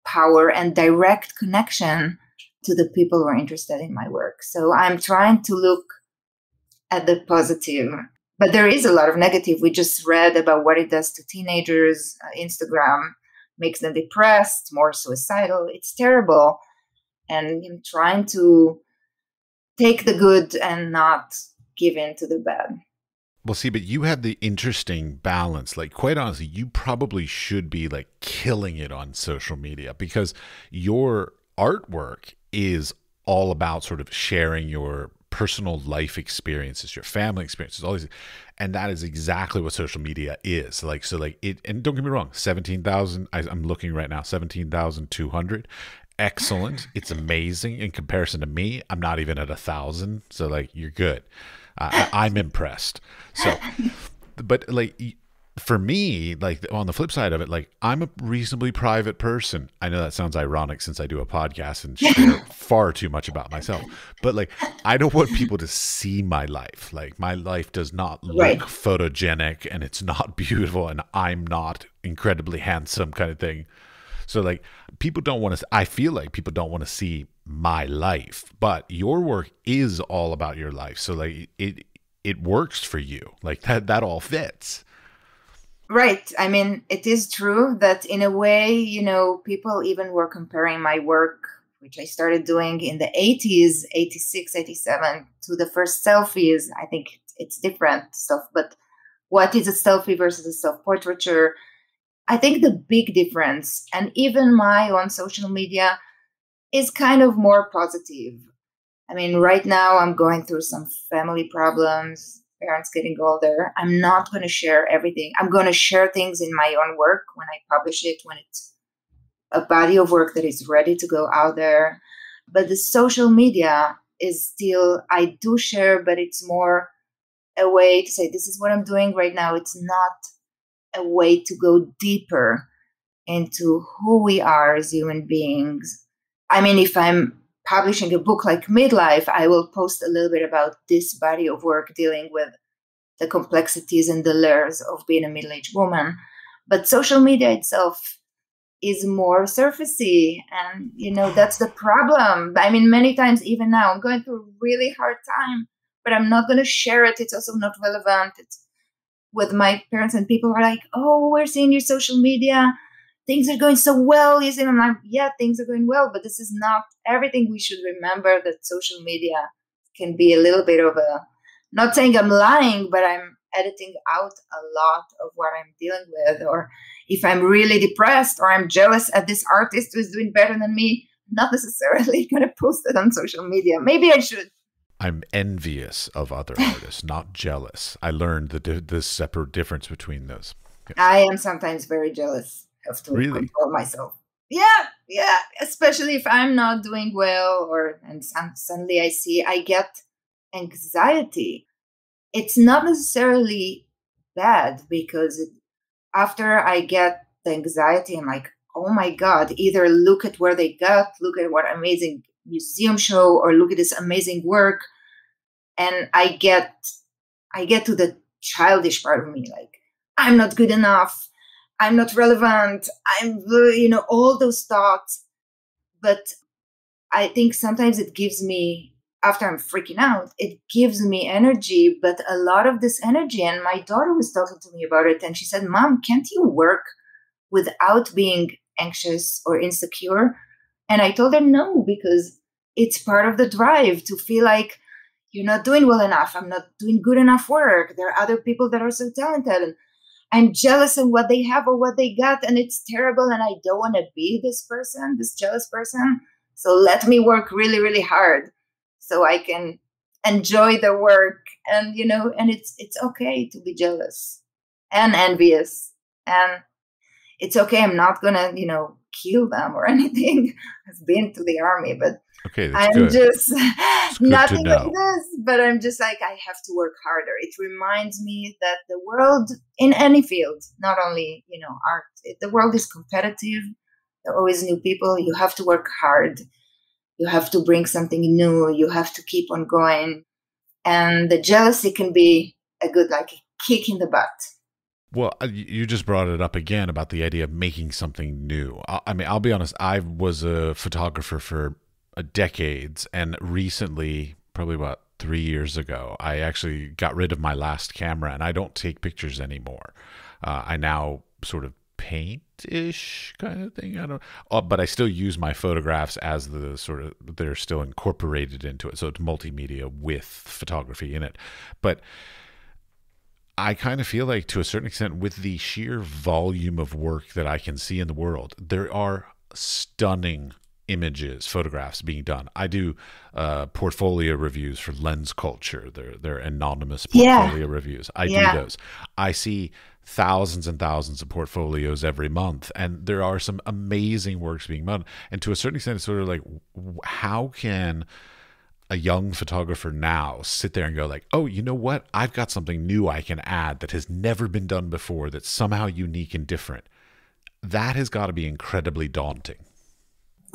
power and direct connection to the people who are interested in my work. So I'm trying to look at the positive, but there is a lot of negative. We just read about what it does to teenagers. Instagram makes them depressed, more suicidal. It's terrible. And I'm trying to take the good and not give in to the bad. Well, see, but you have the interesting balance. Like, quite honestly, you probably should be like killing it on social media because your artwork is all about sort of sharing your personal life experiences, your family experiences, all these, and that is exactly what social media is. Like, so like it, and don't get me wrong, 17,000, I'm looking right now, 17,200. Excellent. It's amazing in comparison to me. I'm not even at 1,000. So like, you're good. I'm impressed. So, but like, for me, like on the flip side of it, like I'm a reasonably private person. I know that sounds ironic since I do a podcast and share far too much about myself, but like I don't want people to see my life. Like my life does not look photogenic and it's not beautiful and I'm not incredibly handsome kind of thing. So like people don't want to, I feel like people don't want to see my life, but your work is all about your life. So like it works for you. Like that all fits. Right. I mean, it is true that in a way, people even were comparing my work, which I started doing in the 80s, 86, 87, to the first selfies. I think it's different stuff, but what is a selfie versus a self-portraiture? I think the big difference, and even my own social media, is kind of more positive. I mean, right now I'm going through some family problems, parents getting older. I'm not going to share everything. I'm going to share things in my own work when I publish it, when it's a body of work that is ready to go out there. But the social media is still, I do share, but it's more a way to say, this is what I'm doing right now. It's not a way to go deeper into who we are as human beings. I mean, if I'm publishing a book like Midlife, I will post a little bit about this body of work dealing with the complexities and the layers of being a middle-aged woman. But social media itself is more surfacey. And, that's the problem. I mean, many times, even now, I'm going through a really hard time, but I'm not going to share it. It's also not relevant. It's with my parents, and people are like, oh, we're seeing your social media. Things are going so well. You see, I'm like, yeah, things are going well, but this is not everything. We should remember that social media can be a little bit of not saying I'm lying, but I'm editing out a lot of what I'm dealing with. Or if I'm really depressed or I'm jealous at this artist who's doing better than me, not necessarily going to post it on social media. Maybe I should. I'm envious of other artists, not jealous. I learned the separate difference between those. Yes. I am sometimes very jealous. I have to control myself. Yeah. Especially if I'm not doing well, and suddenly I get anxiety. It's not necessarily bad because after I get the anxiety, I'm like, oh my God, either look at where they got, look at what amazing museum show, or look at this amazing work. And I get to the childish part of me, like, I'm not good enough, I'm not relevant, I'm, all those thoughts. But I think sometimes it gives me, after I'm freaking out, it gives me energy. But a lot of this energy, and my daughter was talking to me about it, and she said, Mom, can't you work without being anxious or insecure? And I told her no, because it's part of the drive to feel like you're not doing well enough. I'm not doing good enough work. There are other people that are so talented, and I'm jealous of what they have or what they got, and it's terrible. And I don't want to be this person, this jealous person. So let me work really, really hard so I can enjoy the work. And, and it's okay to be jealous and envious. And it's okay. I'm not going to, kill them or anything. I've been to the army, but okay, that's I'm good. just nothing like this. But I'm just like, I have to work harder. It reminds me that the world, in any field, not only, art, the world is competitive. There are always new people. You have to work hard. You have to bring something new. You have to keep on going. And the jealousy can be a good, like, kick in the butt. Well, you just brought it up again about the idea of making something new. I mean, I'll be honest, I was a photographer for decades, and recently, probably about 3 years ago, I actually got rid of my last camera, and I don't take pictures anymore. I now sort of paint-ish kind of thing. I don't, but I still use my photographs as the sort of, they're still incorporated into it. So it's multimedia with photography in it. But I kind of feel like, to a certain extent, with the sheer volume of work that I can see in the world, there are stunning images, photographs being done. I do portfolio reviews for Lens Culture. They're anonymous portfolio reviews. I do those. I see thousands and thousands of portfolios every month, and there are some amazing works being done. And to a certain extent, it's sort of like, how can a young photographer now sit there and go like, oh, you know what? I've got something new I can add that has never been done before, that's somehow unique and different. That has got to be incredibly daunting.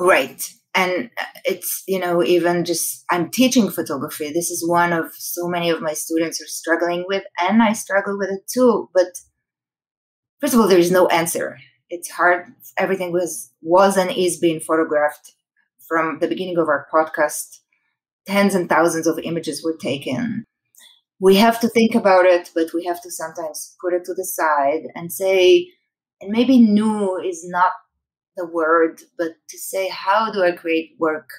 Right. And it's, even just, I'm teaching photography. This is one of so many of my students are struggling with, and I struggle with it too. But first of all, there is no answer. It's hard. Everything was and is being photographed from the beginning of our podcast. Tens and thousands of images were taken. We have to think about it, but we have to sometimes put it to the side and say, and maybe new is not the word, but to say, how do I create work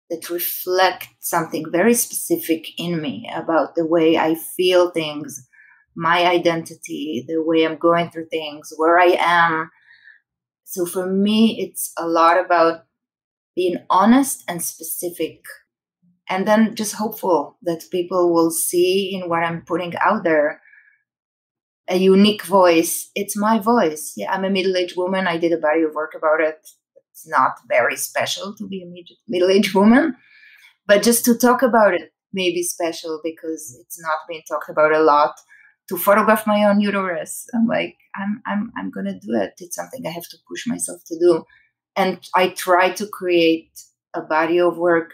that reflect something very specific in me about the way I feel things, my identity, the way I'm going through things, where I am. So for me, it's a lot about being honest and specific. And then just hopeful that people will see in what I'm putting out there a unique voice. It's my voice. Yeah, I'm a middle-aged woman. I did a body of work about it. It's not very special to be a middle-aged woman, but just to talk about it may be special because it's not being talked about a lot. To photograph my own uterus, I'm like, I'm gonna do it. It's something I have to push myself to do, and I try to create a body of work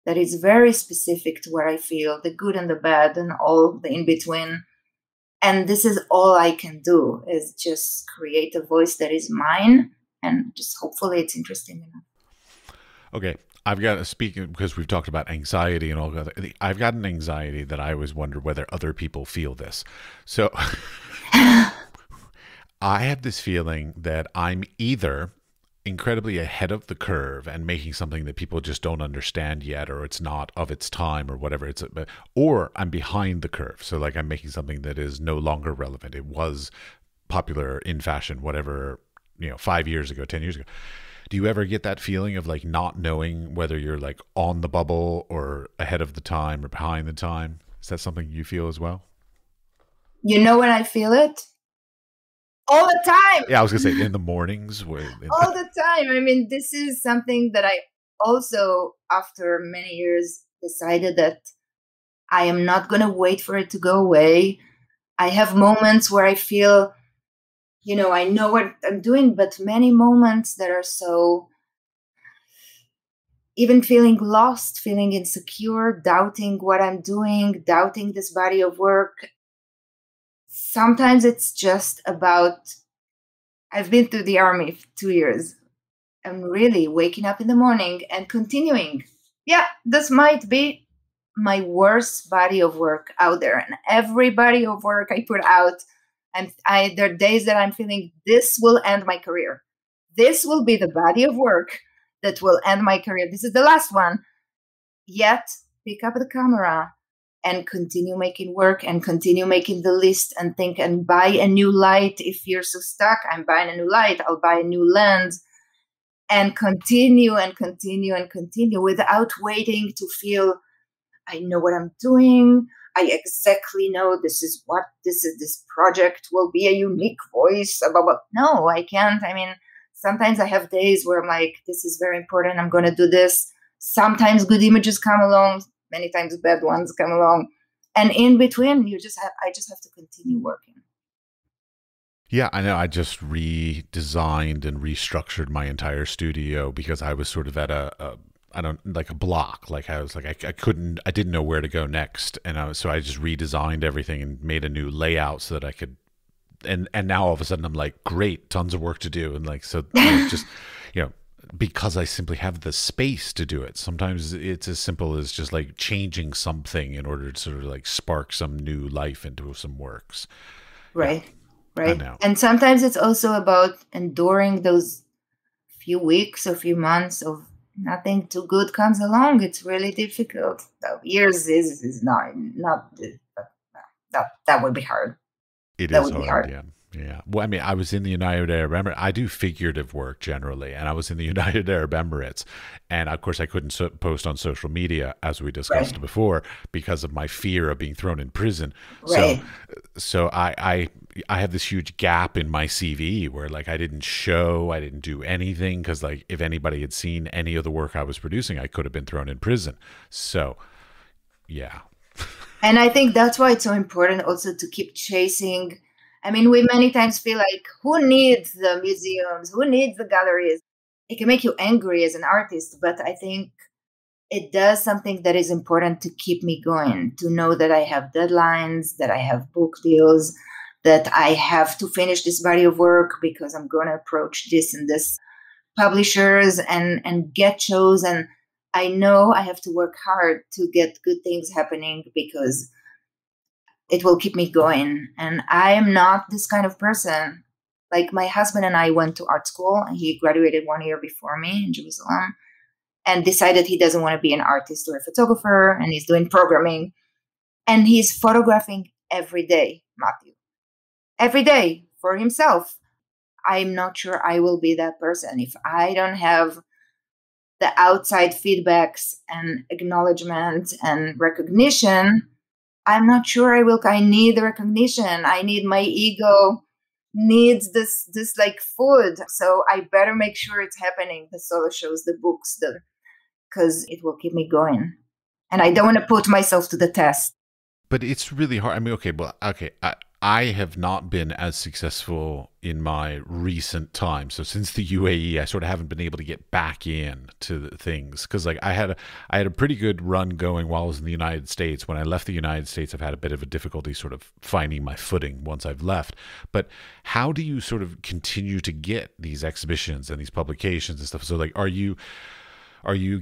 that is very specific to what I feel, the good and the bad and all the in-between. And this is all I can do, is just create a voice that is mine, and just hopefully it's interesting enough. Okay. I've got to speak, because we've talked about anxiety and all that. I've got an anxiety that I always wonder whether other people feel this. So I have this feeling that I'm either incredibly ahead of the curve and making something that people just don't understand yet, or it's not of its time or whatever, or I'm behind the curve. So like, I'm making something that is no longer relevant. It was popular in fashion, whatever, 5 years ago, 10 years ago. Do you ever get that feeling of like not knowing whether you're like on the bubble or ahead of the time or behind the time? Is that something you feel as well? When I feel it? All the time. Yeah, I was going to say in the mornings. All the time. I mean, this is something that I also, after many years, decided that I am not going to wait for it to go away. I have moments where I feel I know what I'm doing, but many moments that are so, even feeling lost, feeling insecure, doubting what I'm doing, doubting this body of work. Sometimes it's just about, I've been through the army for 2 years. I'm really waking up in the morning and continuing. Yeah, this might be my worst body of work out there. And every body of work I put out, there are days that I'm feeling this will end my career. This will be the body of work that will end my career. This is the last one. Yet, pick up the camera and continue making work and continue making the list and think and buy a new light. If you're so stuck, I'm buying a new light. I'll buy a new lens and continue and continue and continue without waiting to feel I know what I'm doing. I exactly know this project will be a unique voice. Blah, blah, blah. No, I can't. I mean, sometimes I have days where I'm like, this is very important. I'm going to do this. Sometimes good images come along. Many times bad ones come along. And in between, I just have to continue working. Yeah, I know. I just redesigned and restructured my entire studio because I was sort of at a block. Like I was like, I didn't know where to go next. And so I just redesigned everything and made a new layout so that I could, and now all of a sudden I'm like, great, tons of work to do. And like, so just, because I simply have the space to do it. Sometimes it's as simple as just like changing something in order to sort of like spark some new life into some works. Right. Yeah. Right. And sometimes it's also about enduring those few weeks or few months of nothing too good comes along. It's really difficult. Years is not that would be hard. That would be hard. Yeah. Yeah. Well, I mean, I was in the United Arab Emirates. I do figurative work generally, and I was in the United Arab Emirates. And of course, I couldn't post on social media, as we discussed before, because of my fear of being thrown in prison. Right. So I have this huge gap in my CV where like I didn't do anything because like if anybody had seen any of the work I was producing, I could have been thrown in prison. So, yeah. And I think that's why it's so important also to keep chasing. I mean, we many times feel like, who needs the museums? Who needs the galleries? It can make you angry as an artist, but I think it does something that is important to keep me going, to know that I have deadlines, that I have book deals, that I have to finish this body of work because I'm going to approach this and this publishers and get shows. And I know I have to work hard to get good things happening because it will keep me going. And I am not this kind of person. Like my husband and I went to art school and he graduated 1 year before me in Jerusalem and decided he doesn't want to be an artist or a photographer and he's doing programming and he's photographing every day, Matthew, every day for himself. I'm not sure I will be that person if I don't have the outside feedbacks and acknowledgement and recognition. I'm not sure I will. I need the recognition. I need my ego needs this like food. So I better make sure it's happening. The solo shows, the books, because it will keep me going. And I don't want to put myself to the test. But it's really hard. I mean, I have not been as successful in my recent time. So since the UAE, I sort of haven't been able to get back in to things because like I had a pretty good run going while I was in the United States. When I left the United States, I've had a bit of a difficulty sort of finding my footing once I've left. But how do you sort of continue to get these exhibitions and these publications and stuff? So like, are you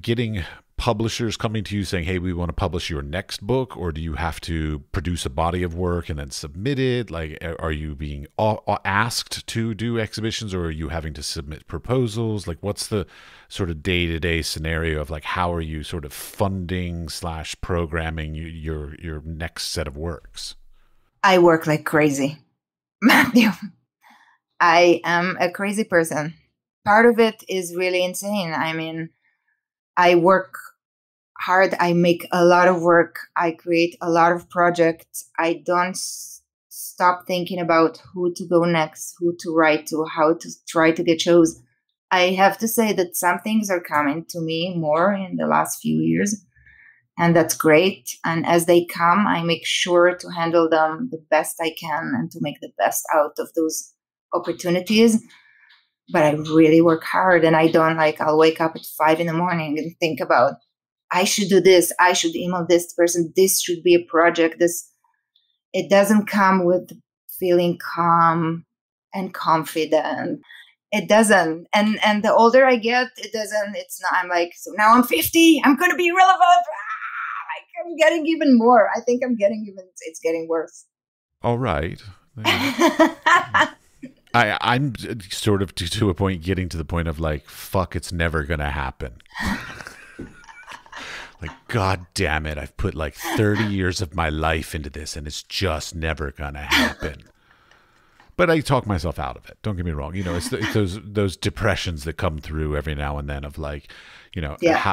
getting publishers coming to you saying, hey, we want to publish your next book, or do you have to produce a body of work and then submit it? Like, are you being asked to do exhibitions, or are you having to submit proposals? Like, what's the sort of day-to-day scenario of like, how are you sort of funding / programming your next set of works? I work like crazy, Matthew. I am a crazy person. Part of it is really insane. I mean, I work hard. I make a lot of work. I create a lot of projects. I don't stop thinking about who to go next, who to write to, how to try to get shows. I have to say that some things are coming to me more in the last few years, and that's great. And as they come, I make sure to handle them the best I can and to make the best out of those opportunities, but I really work hard, and I don't I'll wake up at 5 a.m. and think about, I should do this. I should email this person. This should be a project. It doesn't come with feeling calm and confident. It doesn't. And the older I get, it doesn't. It's not. I'm like, so now I'm 50. I'm going to be relevant. I'm getting even more. I think it's getting worse. All right. I'm sort of to a point, getting to the point of like, fuck, it's never going to happen. Like, God damn it. I've put like 30 years of my life into this and it's just never going to happen. But I talk myself out of it. Don't get me wrong. It's those depressions that come through every now and then of like,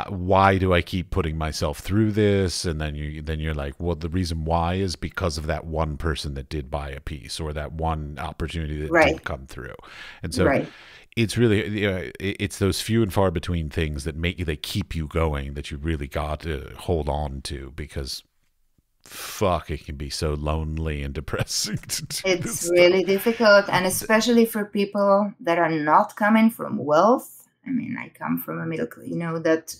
why do I keep putting myself through this? And then you're like, well, the reason why is because of that one person that did buy a piece or that one opportunity that did come through. And so it's really, it's those few and far between things that keep you going, that you really got to hold on to, because fuck, it can be so lonely and depressing to do it's really difficult, and especially for people that are not coming from wealth. I mean, I come from a middle class, that,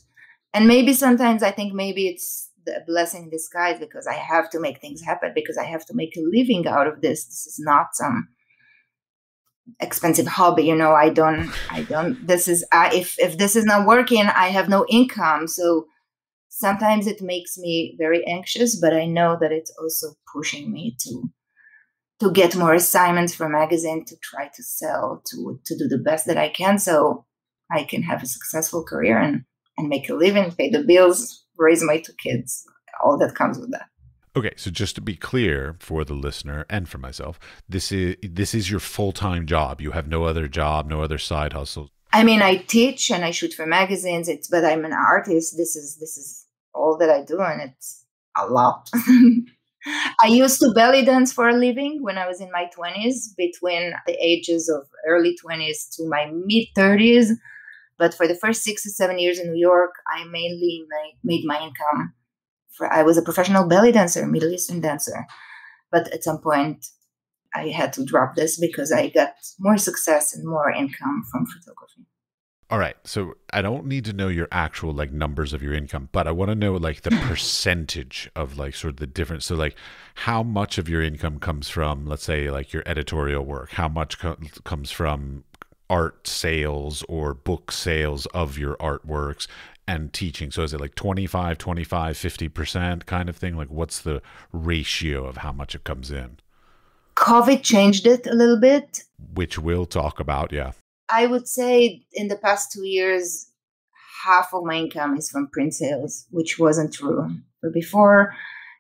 and maybe sometimes I think maybe it's the blessing in disguise, because I have to make things happen, because I have to make a living out of this. This is not some expensive hobby, I don't, if this is not working, I have no income. So sometimes it makes me very anxious, but I know that it's also pushing me to get more assignments for magazine, to try to sell, to do the best that I can, so I can have a successful career and make a living, pay the bills, raise my 2 kids, all that comes with that. Okay, so just to be clear for the listener and for myself, this is your full-time job. You have no other job, no other side hustle. I mean, I teach and I shoot for magazines. But I'm an artist. This is all that I do, and it's a lot. I used to belly dance for a living when I was in my 20s, between the ages of early 20s to my mid 30s. But for the first 6 to 7 years in New York, I mainly made my income. I was a professional belly dancer, Middle Eastern dancer. But at some point, I had to drop this because I got more success and more income from photography. All right. So I don't need to know your actual like numbers of your income, but I want to know like the percentage of like sort of the difference. So like how much of your income comes from, let's say, like your editorial work? How much comes from art sales or book sales of your artworks and teaching? So is it like 25, 50% kind of thing? Like what's the ratio of how much it comes in? COVID changed it a little bit. Which we'll talk about, yeah. I would say in the past 2 years, half of my income is from print sales, which wasn't true before.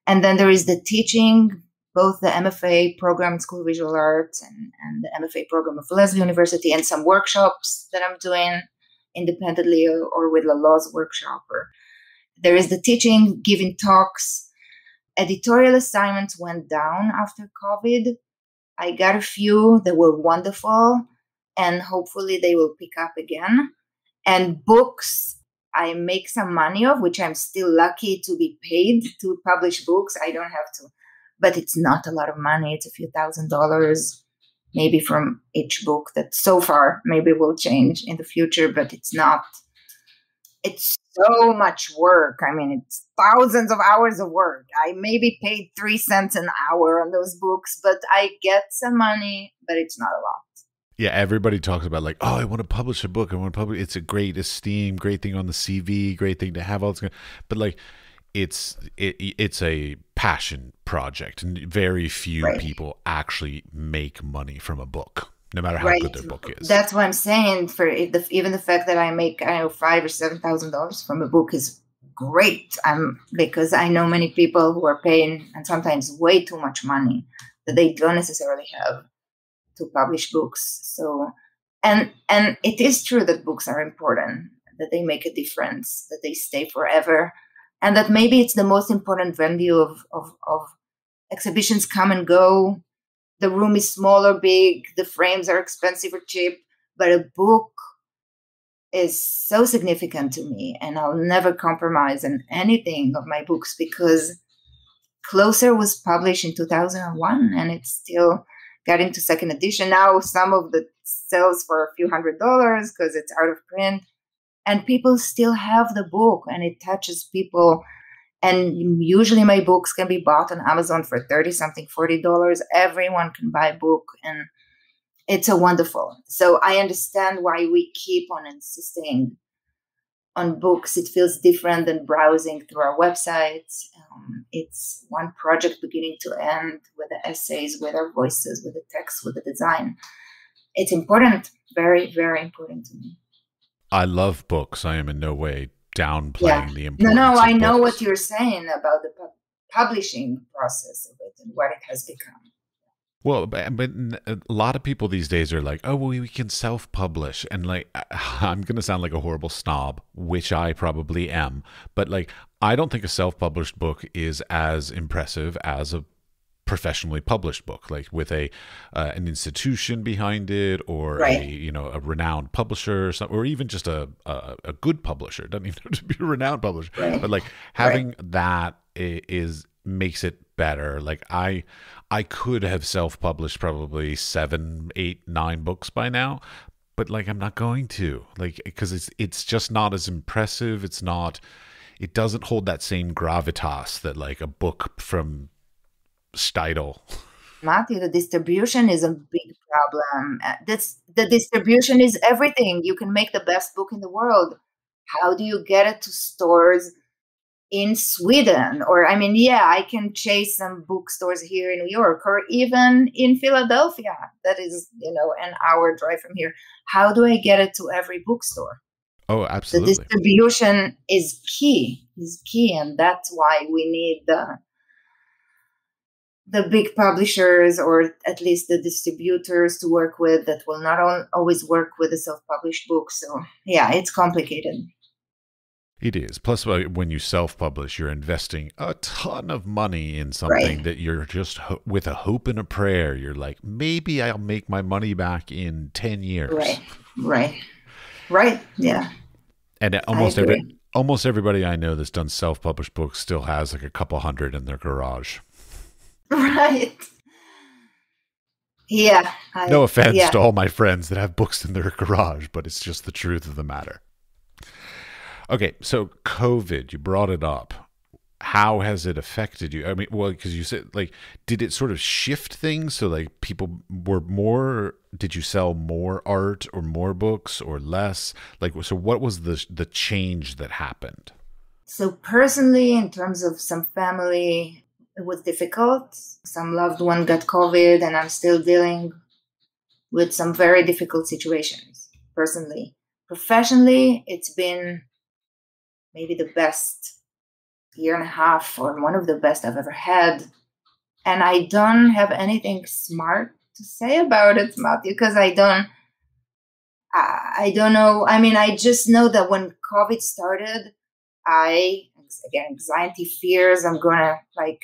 And then there is the teaching, both the MFA program, School of Visual Arts, and the MFA program of Leslie University, and some workshops that I'm doing independently or with La Law's workshop. Or there is the teaching, giving talks. Editorial assignments went down after COVID. I got a few that were wonderful, and hopefully they will pick up again. And books, I make some money of, which I'm still lucky to be paid to publish books. I don't have to, but it's not a lot of money. It's a few $1,000s, maybe from each book. That so far maybe will change in the future, but it's not. It's so much work. I mean, it's thousands of hours of work. I maybe paid 3 cents an hour on those books, but I get some money, but it's not a lot. Yeah, everybody talks about like, oh, I want to publish a book. I want to publish. It's a great esteem, great thing on the CV, great thing to have all this. But like, it's a passion project, and very few people actually make money from a book, no matter how good their book is. That's what I'm saying. Even the fact that I make $5,000 or $7,000 from a book is great. Because I know many people who are paying, and sometimes way too much money that they don't necessarily have to publish books. So, and it is true that books are important, that they make a difference, that they stay forever, and that maybe it's the most important venue of exhibitions. Come and go. The room is small or big. The frames are expensive or cheap, but a book is so significant to me, and I'll never compromise on anything of my books, because Closer was published in 2001, and it's still got into second edition. Now some of the sells for a few $100s because it's out of print. And people still have the book, and it touches people. And usually my books can be bought on Amazon for 30 something, $40. Everyone can buy a book, and it's a wonderful. So I understand why we keep on insisting on books. It feels different than browsing through our websites. It's one project beginning to end, with the essays, with our voices, with the text, with the design. It's important, very, very important to me. I love books. I am in no way downplaying the importance No, of I know books. what you're saying about the publishing process of it and what it has become. Well, but a lot of people these days are like, oh, well, we can self-publish. And like, I'm going to sound like a horrible snob, which I probably am. But like, I don't think a self-published book is as impressive as a professionally published book, like with an institution behind it, or Right. a renowned publisher, or something, or even just a good publisher. It doesn't even have to be a renowned publisher, Right. but like having that makes it better. Like I could have self-published probably 7, 8, 9 books by now, but like I'm not going to, like, because it's just not as impressive. It doesn't hold that same gravitas that like a book from Steidel. Matthew, the distribution is a big problem. The distribution is everything. You can make the best book in the world. How do you get it to stores in Sweden? Or, I mean, yeah, I can chase some bookstores here in New York, or even in Philadelphia. That is, an hour drive from here. How do I get it to every bookstore? Oh, absolutely. The distribution is key, and that's why we need the big publishers, or at least the distributors, to work with, that will not always work with a self-published book. So yeah, it's complicated. It is. Plus, when you self-publish, you're investing a ton of money in something that you're just with a hope and a prayer. You're like, maybe I'll make my money back in 10 years. Right. Yeah. And almost everybody I know that's done self-published books still has like a couple hundred in their garage. Right. Yeah. No offense to all my friends that have books in their garage, but it's just the truth of the matter. Okay, so COVID, you brought it up. How has it affected you? I mean, well, because you said, like, did it sort of shift things? So, like, people were more, did you sell more art or more books or less? Like, so what was the change that happened? So personally, in terms of some family, it was difficult. Some loved one got COVID, and I'm still dealing with some very difficult situations personally. Professionally, it's been maybe the best year and a half, or one of the best I've ever had. And I don't have anything smart to say about it, Matthew, because I don't know. I mean, I just know that when COVID started, again, anxiety, fears, I'm going to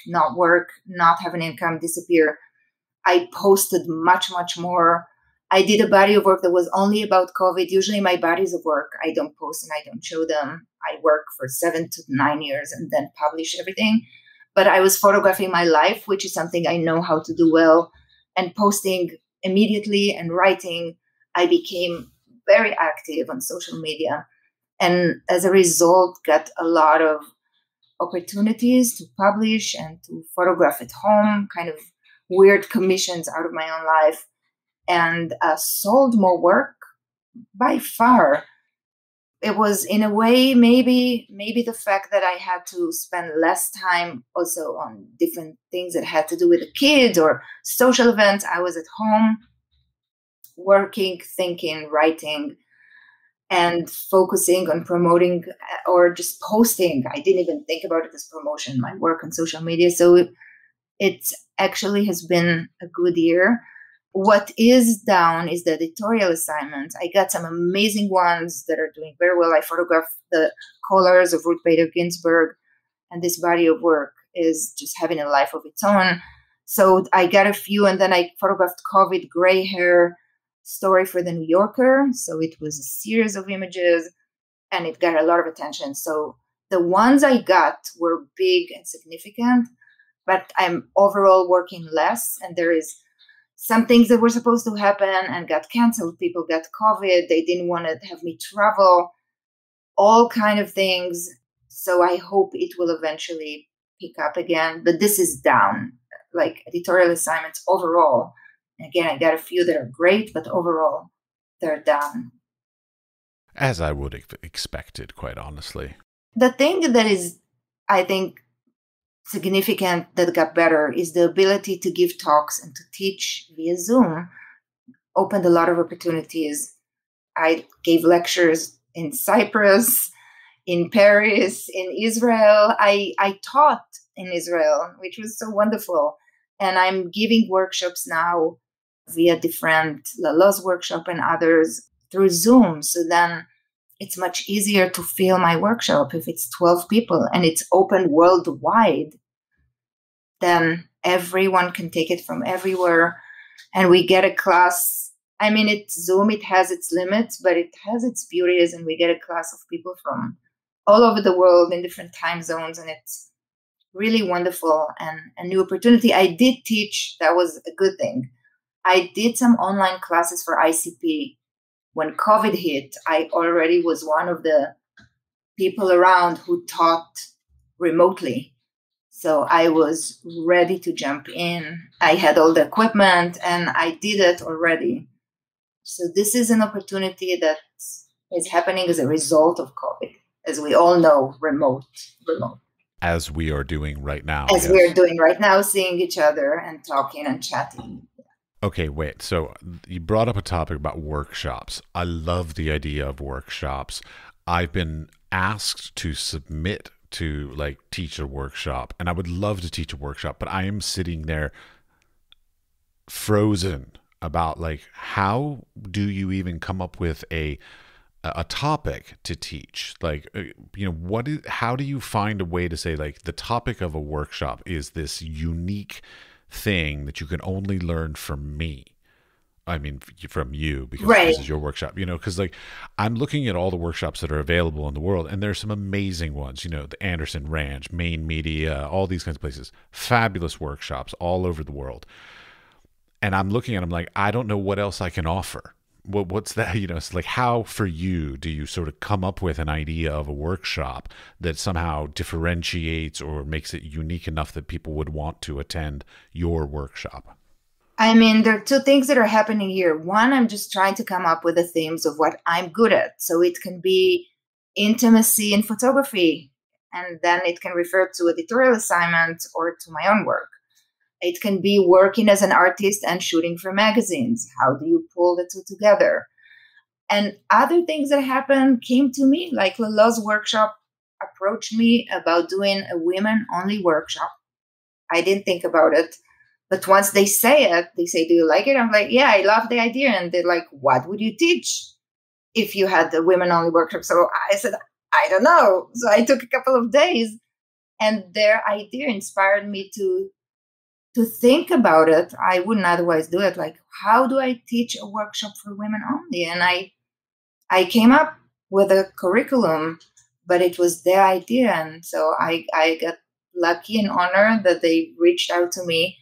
not work, not have an income, disappear. I posted much, much more. I did a body of work that was only about COVID. Usually my bodies of work, I don't post and I don't show them. I work for 7 to 9 years and then publish everything. But I was photographing my life, which is something I know how to do well, and posting immediately and writing. I became very active on social media, and as a result, got a lot of opportunities to publish and to photograph at home, kind of weird commissions out of my own life, and sold more work by far. It was, in a way, maybe the fact that I had to spend less time also on different things that had to do with the kids or social events. I was at home working, thinking, writing, and focusing on promoting or just posting. I didn't even think about it as promotion, my work on social media. So it actually has been a good year. What is down is the editorial assignments. I got some amazing ones that are doing very well. I photographed the colors of Ruth Bader Ginsburg, and this body of work is just having a life of its own. So I got a few, and then I photographed COVID gray hair story for the New Yorker. So it was a series of images, and it got a lot of attention. So the ones I got were big and significant, but I'm overall working less, and there is some things that were supposed to happen and got canceled. People got COVID. They didn't want to have me travel, all kind of things. So I hope it will eventually pick up again. But this is down, like editorial assignments overall. Again, I got a few that are great, but overall, they're down. As I would have expected, quite honestly. The thing that is, I think, significant that got better is the ability to give talks and to teach via Zoom opened a lot of opportunities. I gave lectures in Cyprus, in Paris, in Israel. I taught in Israel, which was so wonderful. And I'm giving workshops now via different Lala's workshop and others through Zoom. So then it's much easier to fill my workshop if it's 12 people and it's open worldwide. Then everyone can take it from everywhere. And we get a class. I mean, it's Zoom, it has its limits, but it has its beauties. And we get a class of people from all over the world in different time zones. And it's really wonderful and a new opportunity. I did teach, that was a good thing. I did some online classes for ICP. When COVID hit, I already was one of the people around who taught remotely. So I was ready to jump in. I had all the equipment and I did it already. So this is an opportunity that is happening as a result of COVID. As we all know, remote. As we are doing right now. As we are doing right now, seeing each other and talking and chatting. Okay, wait. So you brought up a topic about workshops. I love the idea of workshops. I've been asked to submit to like teach a workshop, and I would love to teach a workshop, but I am sitting there frozen about like, how do you even come up with a topic to teach? Like, how do you find a way to say like the topic of a workshop is this unique thing that you can only learn from me? I mean, from you, because This is your workshop, because like I'm looking at all the workshops that are available in the world, and there's some amazing ones, the Anderson Ranch, Main Media, all these kinds of places, fabulous workshops all over the world. And I'm looking at them like, I don't know what else I can offer. What's that? It's like, how for you do you sort of come up with an idea of a workshop that somehow differentiates or makes it unique enough that people would want to attend your workshop? I mean, there are two things that are happening here. One, I'm just trying to come up with the themes of what I'm good at. So it can be intimacy in photography, and then it can refer to editorial assignments or to my own work. It can be working as an artist and shooting for magazines. How do you pull the two together? And other things that happened came to me, like Lala's workshop approached me about doing a women-only workshop. I didn't think about it. But once they say it, they say, do you like it? I'm like, yeah, I love the idea. And they're like, what would you teach if you had the women-only workshop? So I said, I don't know. So I took a couple of days, and their idea inspired me to think about it. I wouldn't otherwise do it. Like, how do I teach a workshop for women only? And I came up with a curriculum, but it was their idea. And so I got lucky and honored that they reached out to me,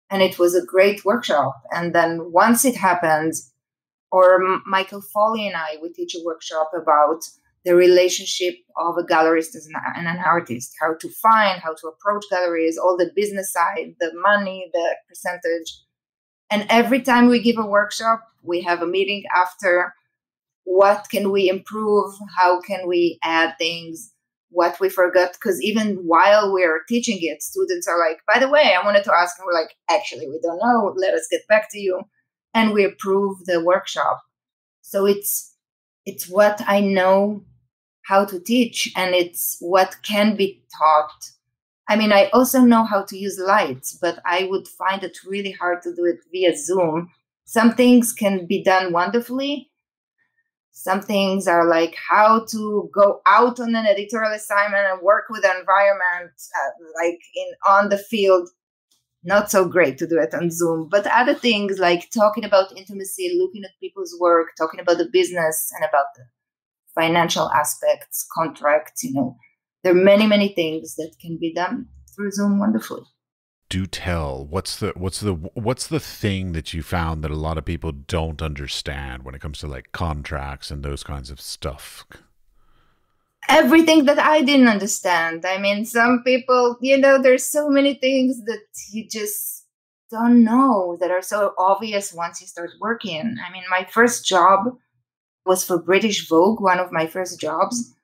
and it was a great workshop. And then once it happens, or Michael Foley and I, we teach a workshop about the relationship of a gallerist and an artist, how to find, how to approach galleries, all the business side, the money, the percentage. And every time we give a workshop, we have a meeting after. What can we improve? How can we add things? What we forgot? Because even while we're teaching it, students are like, by the way, I wanted to ask. And we're like, actually, we don't know. Let us get back to you. And we approve the workshop. So it's what I know how to teach, and it's what can be taught. I mean, I also know how to use lights, but I would find it really hard to do it via Zoom. Some things can be done wonderfully. Some things are like how to go out on an editorial assignment and work with the environment, on the field. Not so great to do it on Zoom. But other things like talking about intimacy, looking at people's work, talking about the business and about the financial aspects, contracts, there are many, many things that can be done through Zoom wonderfully. Do tell. What's the thing that you found that a lot of people don't understand when it comes to like contracts and those kinds of stuff? Everything that I didn't understand. I mean, some people, there's so many things that you just don't know that are so obvious once you start working. I mean, my first job was for British Vogue, one of my first jobs.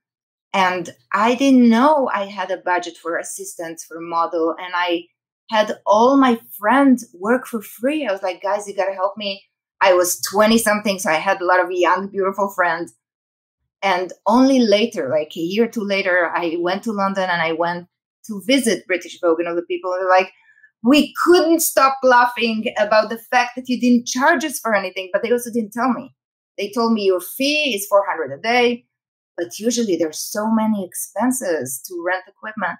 And I didn't know I had a budget for assistants, for model. And I had all my friends work for free. I was like, guys, you got to help me. I was 20 something. So I had a lot of young, beautiful friends. And only later, like a year or two later, I went to London and I went to visit British Vogue, and all the people were like, we couldn't stop laughing about the fact that you didn't charge us for anything, but they also didn't tell me. They told me your fee is $400 a day, but usually there's so many expenses to rent equipment.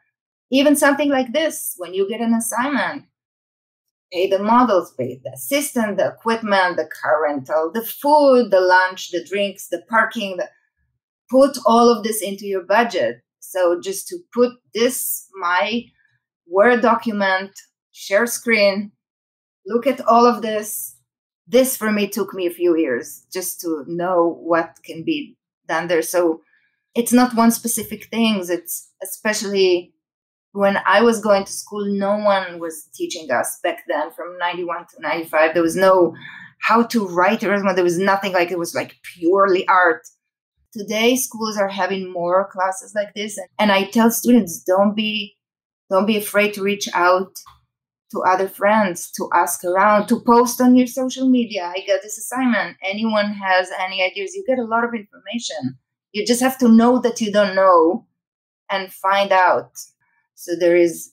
Even something like this, when you get an assignment, pay the models, pay the assistant, the equipment, the car rental, the food, the lunch, the drinks, the parking, put all of this into your budget. So just to put this, my Word document, share screen, look at all of this. This for me took me a few years just to know what can be done there. So it's not one specific thing. It's especially when I was going to school, no one was teaching us back then from 91 to 95. There was no how to write a resume. There was nothing like it was like purely art. Today, schools are having more classes like this. And I tell students, don't be afraid to reach out to other friends, to ask around, to post on your social media. I got this assignment. Anyone has any ideas? You get a lot of information. You just have to know that you don't know and find out. So there is,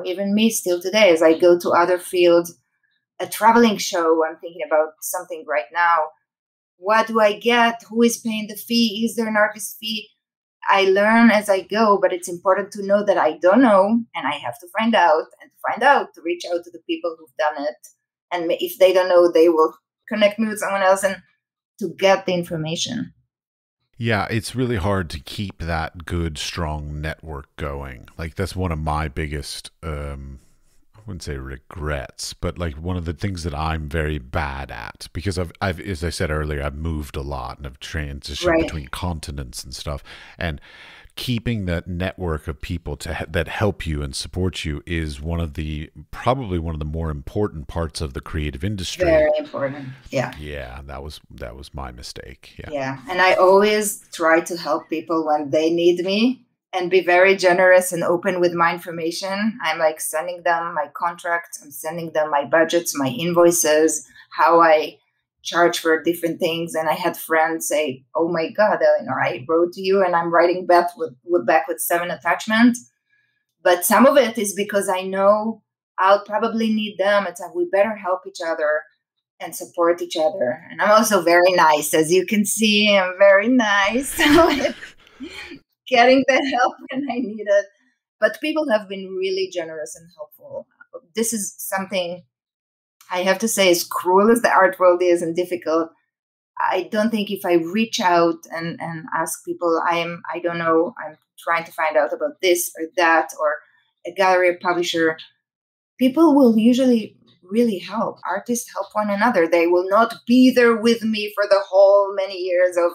even me still today, as I go to other fields, a traveling show, I'm thinking about something right now. What do I get? Who is paying the fee? Is there an artist fee? I learn as I go, but it's important to know that I don't know, and I have to find out, and to find out, to reach out to the people who've done it. And if they don't know, they will connect me with someone else and to get the information. Yeah, it's really hard to keep that good, strong network going. Like that's one of my biggest I wouldn't say regrets, but like one of the things that I'm very bad at, because I've, as I said earlier, I've moved a lot and I've transitioned between continents and stuff, and keeping that network of people that help you and support you is probably one of the more important parts of the creative industry. Very important. Yeah. Yeah, that was my mistake. Yeah. Yeah, and I always try to help people when they need me, and be very generous and open with my information. I'm like sending them my contracts, I'm sending them my budgets, my invoices, how I charge for different things. And I had friends say, oh my God, Elinor, I wrote to you and I'm writing back with 7 attachments. But some of it is because I know I'll probably need them. It's like we better help each other and support each other. And I'm also very nice. As you can see, I'm very nice. Getting the help when I need it. But people have been really generous and helpful. This is something I have to say, as cruel as the art world is and difficult, I don't think if I reach out and ask people, I don't know, I'm trying to find out about this or that, or a gallery or publisher, people will usually really help. Artists help one another. They will not be there with me for the whole many years of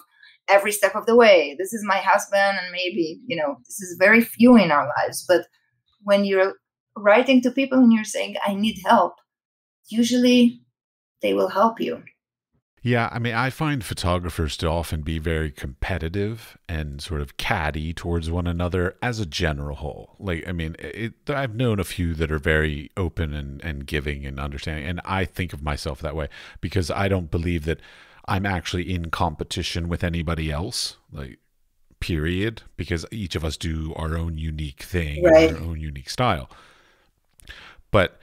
every step of the way. This is my husband, and maybe, this is very few in our lives. But when you're writing to people and you're saying, I need help, usually they will help you. Yeah, I mean, I find photographers to often be very competitive and sort of catty towards one another as a general whole. Like, I mean, I've known a few that are very open and giving and understanding, and I think of myself that way because I don't believe that I'm actually in competition with anybody else, like, period, because each of us do our own unique thing, right, and our own unique style. But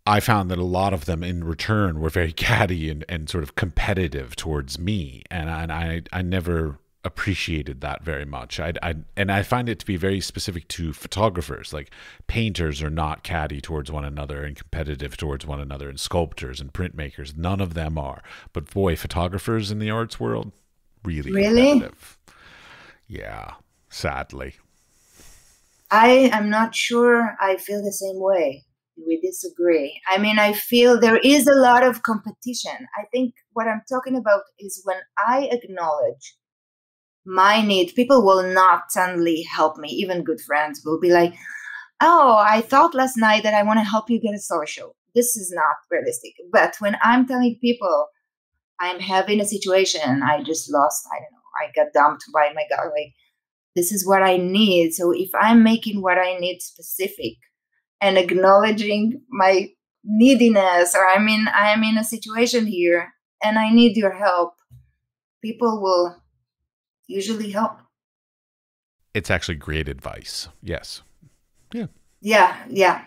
I found that a lot of them in return were very catty and sort of competitive towards me. And I never appreciated that very much. I find it to be very specific to photographers. Like, painters are not catty towards one another and competitive towards one another, and sculptors and printmakers, none of them are. But boy, photographers in the arts world, really competitive. Yeah, sadly. I am not sure I feel the same way. we disagree. I mean, I feel there is a lot of competition. I think what I'm talking about is when I acknowledge my need, people will not suddenly help me. Even good friends will be like, oh, I thought last night that I want to help you get a social. This is not realistic. But when I'm telling people I'm having a situation, I just lost, I don't know, I got dumped by my guy, like, this is what I need. So if I'm making what I need specific and acknowledging my neediness, or I'm in a situation here and I need your help, people will usually help. It's actually great advice. Yes. Yeah. Yeah.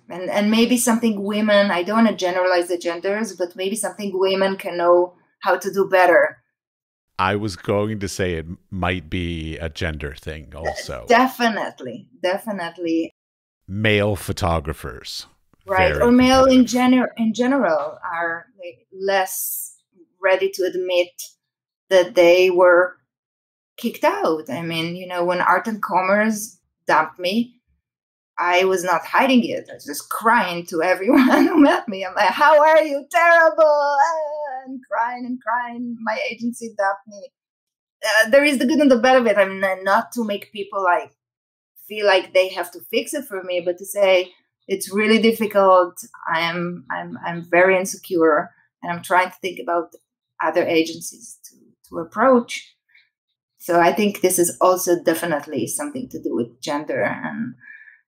And maybe something women, I don't want to generalize the genders, but maybe something women can know how to do better. I was going to say it might be a gender thing also. Definitely. Male photographers. Right. Or male in general are less ready to admit that they were kicked out. I mean, when Art and Commerce dumped me, I was not hiding it. I was just crying to everyone who met me. I'm like, how are you? Terrible. And crying. My agency dumped me. There is the good and the bad of it. I'm not to make people feel like they have to fix it for me, but to say it's really difficult. I'm very insecure, and I'm trying to think about other agencies to approach. So I think this is also definitely something to do with gender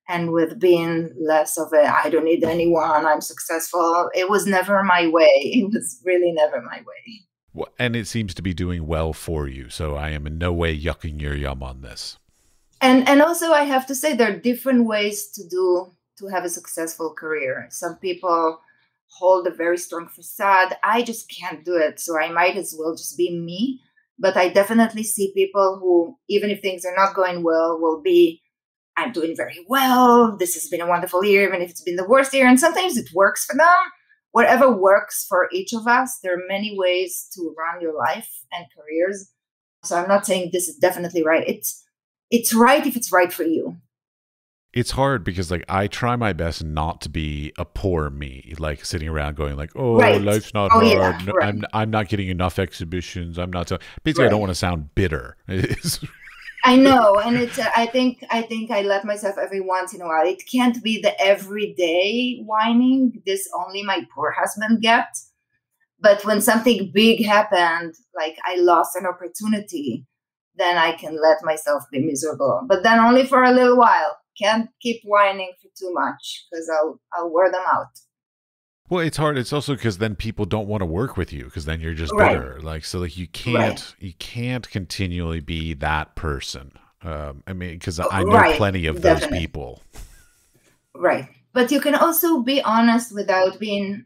and with being less of I don't need anyone, I'm successful. It was never my way. It was really never my way. Well, and it seems to be doing well for you. So I am in no way yucking your yum on this. And also I have to say there are different ways to have a successful career. Some people hold a very strong facade. I just can't do it. So I might as well just be me. But I definitely see people who, even if things are not going well, will be, I'm doing very well. This has been a wonderful year, even if it's been the worst year. And sometimes it works for them. Whatever works for each of us, there are many ways to run your life and careers. So I'm not saying this is definitely right. It's right if it's right for you. It's hard because I try my best not to be a poor me, sitting around going right. Life's not hard. Yeah, right. I'm not getting enough exhibitions. I'm not. Basically, right. I don't want to sound bitter. I know, and it's. I think I let myself every once in a while. It can't be the everyday whining. This only my poor husband gets. But when something big happened, like I lost an opportunity, then I can let myself be miserable. But then only for a little while. Can't keep whining for too much because I'll wear them out. Well, it's hard. It's also because then people don't want to work with you because then you're just bitter. You can't continually be that person. I mean, because I know plenty of those people. Right. But you can also be honest without being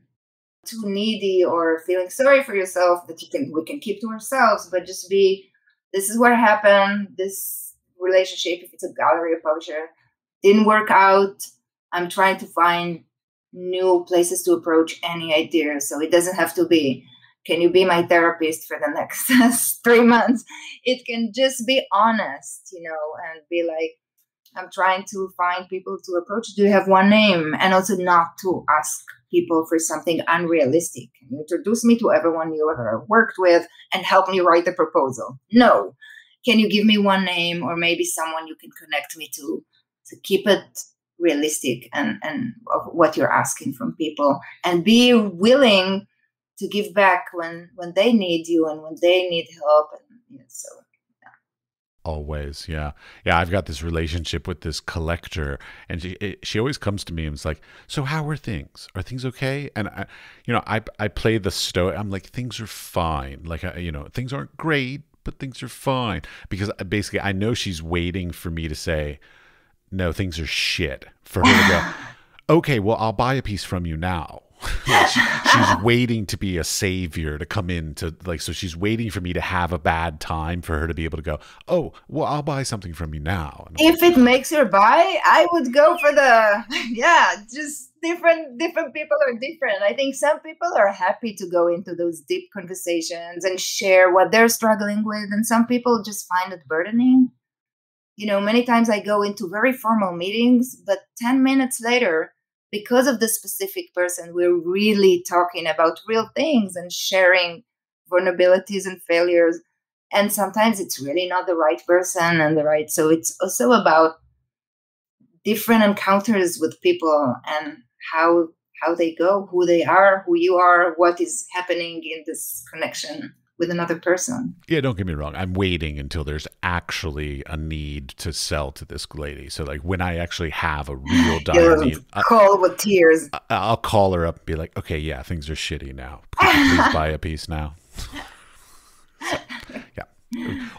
too needy or feeling sorry for yourself that we can keep to ourselves, but just be, this is what happened. This relationship, if it's a gallery or publisher, didn't work out. I'm trying to find new places to approach any idea. So it doesn't have to be, can you be my therapist for the next 3 months? It can just be honest, and be like, I'm trying to find people to approach. Do you have one name? And also not to ask people for something unrealistic. Can you introduce me to everyone you ever worked with and help me write the proposal? No. Can you give me one name or maybe someone you can connect me to keep it realistic and of what you're asking from people, and be willing to give back when they need you and when they need help. And always, yeah. I've got this relationship with this collector, and she always comes to me and it's like, so how are things? Are things okay? And I play the stoic. I'm like, things are fine. Things aren't great, but things are fine, because basically I know she's waiting for me to say, no, things are shit, for her to go, okay, well, I'll buy a piece from you now. She's waiting to be a savior to come in to so she's waiting for me to have a bad time for her to be able to go, oh, well, I'll buy something from you now. If it makes her buy, I would go for just different people are different. I think some people are happy to go into those deep conversations and share what they're struggling with. And some people just find it burdening. Many times I go into very formal meetings, but 10 minutes later, because of the specific person, we're really talking about real things and sharing vulnerabilities and failures. And sometimes it's really not the right person and the right. So it's also about different encounters with people and how they go, who they are, who you are, what is happening in this connection with another person. Yeah, don't get me wrong. I'm waiting until there's actually a need to sell to this lady. So like when I actually have a real dire need, call with tears. I'll call her up and be like, okay, yeah, things are shitty now. Could you please buy a piece now? So, yeah.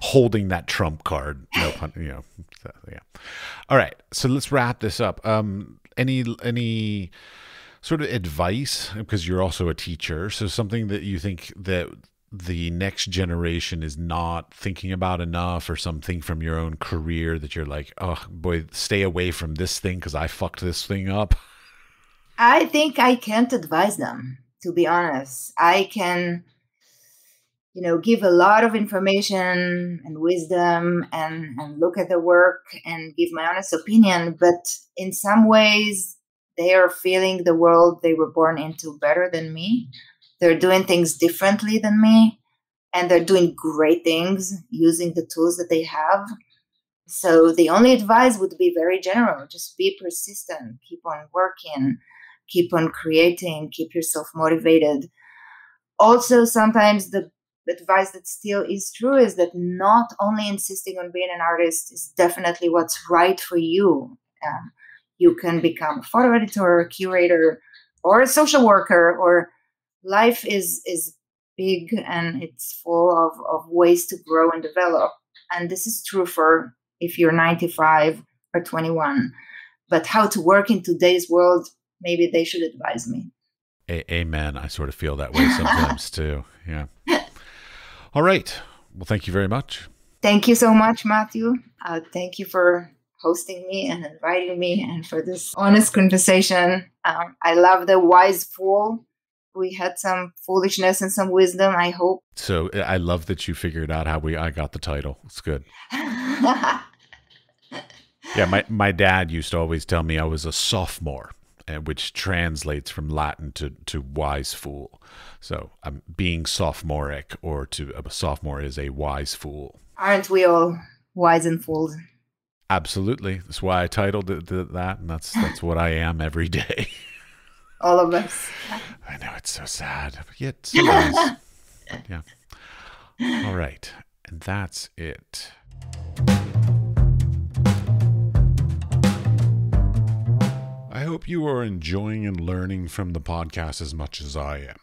Holding that trump card. No pun, so, yeah. All right. So let's wrap this up. Any sort of advice, because you're also a teacher. So something that you think that the next generation is not thinking about enough, or something from your own career that you're like, oh boy, stay away from this thing because I fucked this thing up? I think I can't advise them, to be honest. I can, give a lot of information and wisdom and look at the work and give my honest opinion. But in some ways, they are feeling the world they were born into better than me. They're doing things differently than me, and they're doing great things using the tools that they have. So the only advice would be very general. Just be persistent, keep on working, keep on creating, keep yourself motivated. Also, sometimes the advice that still is true is that not only insisting on being an artist is definitely what's right for you. You can become a photo editor, a curator, or a social worker, or life is big and it's full of ways to grow and develop. And this is true for if you're 95 or 21. But how to work in today's world, maybe they should advise me. Amen. I sort of feel that way sometimes too. Yeah. All right. Well, thank you very much. Thank you so much, Matthew. Thank you for hosting me and inviting me and for this honest conversation. I love the wise fool. We had some foolishness and some wisdom, I hope. So I love that you figured out how I got the title. It's good. Yeah, my dad used to always tell me I was a sophomore, which translates from Latin to wise fool. So I'm being sophomoric, or a sophomore is a wise fool. Aren't we all wise and fools? Absolutely. That's why I titled it that, and that's what I am every day. All of us. I know, it's so sad, but yet so nice. Yeah. All right. And that's it. I hope you are enjoying and learning from the podcast as much as I am.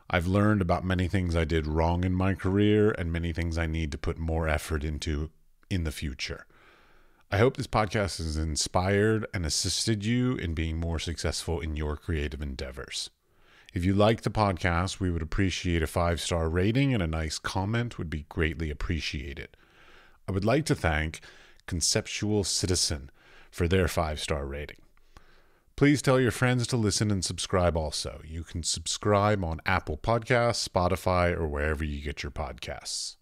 I've learned about many things I did wrong in my career and many things I need to put more effort into in the future. I hope this podcast has inspired and assisted you in being more successful in your creative endeavors. If you like the podcast, we would appreciate a 5-star rating, and a nice comment would be greatly appreciated. I would like to thank Conceptual Citizen for their 5-star rating. Please tell your friends to listen and subscribe also. You can subscribe on Apple Podcasts, Spotify, or wherever you get your podcasts.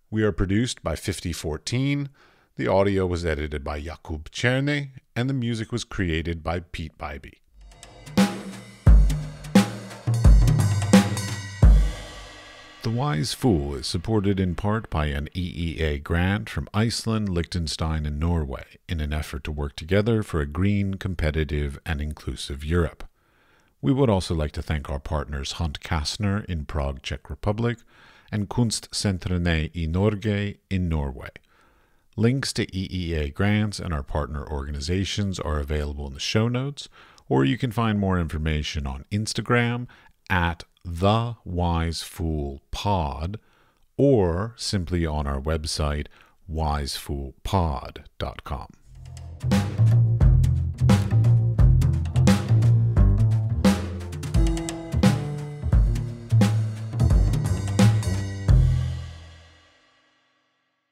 We are produced by 5014. The audio was edited by Jakub Černý, and the music was created by Pete Bybee. The Wise Fool is supported in part by an EEA grant from Iceland, Liechtenstein, and Norway in an effort to work together for a green, competitive, and inclusive Europe. We would also like to thank our partners Hunt Kastner in Prague, Czech Republic, and Kunstsentrene i Norge in Norway. Links to EEA grants and our partner organizations are available in the show notes, or you can find more information on Instagram at The Wise Fool Pod, or simply on our website wisefoolpod.com.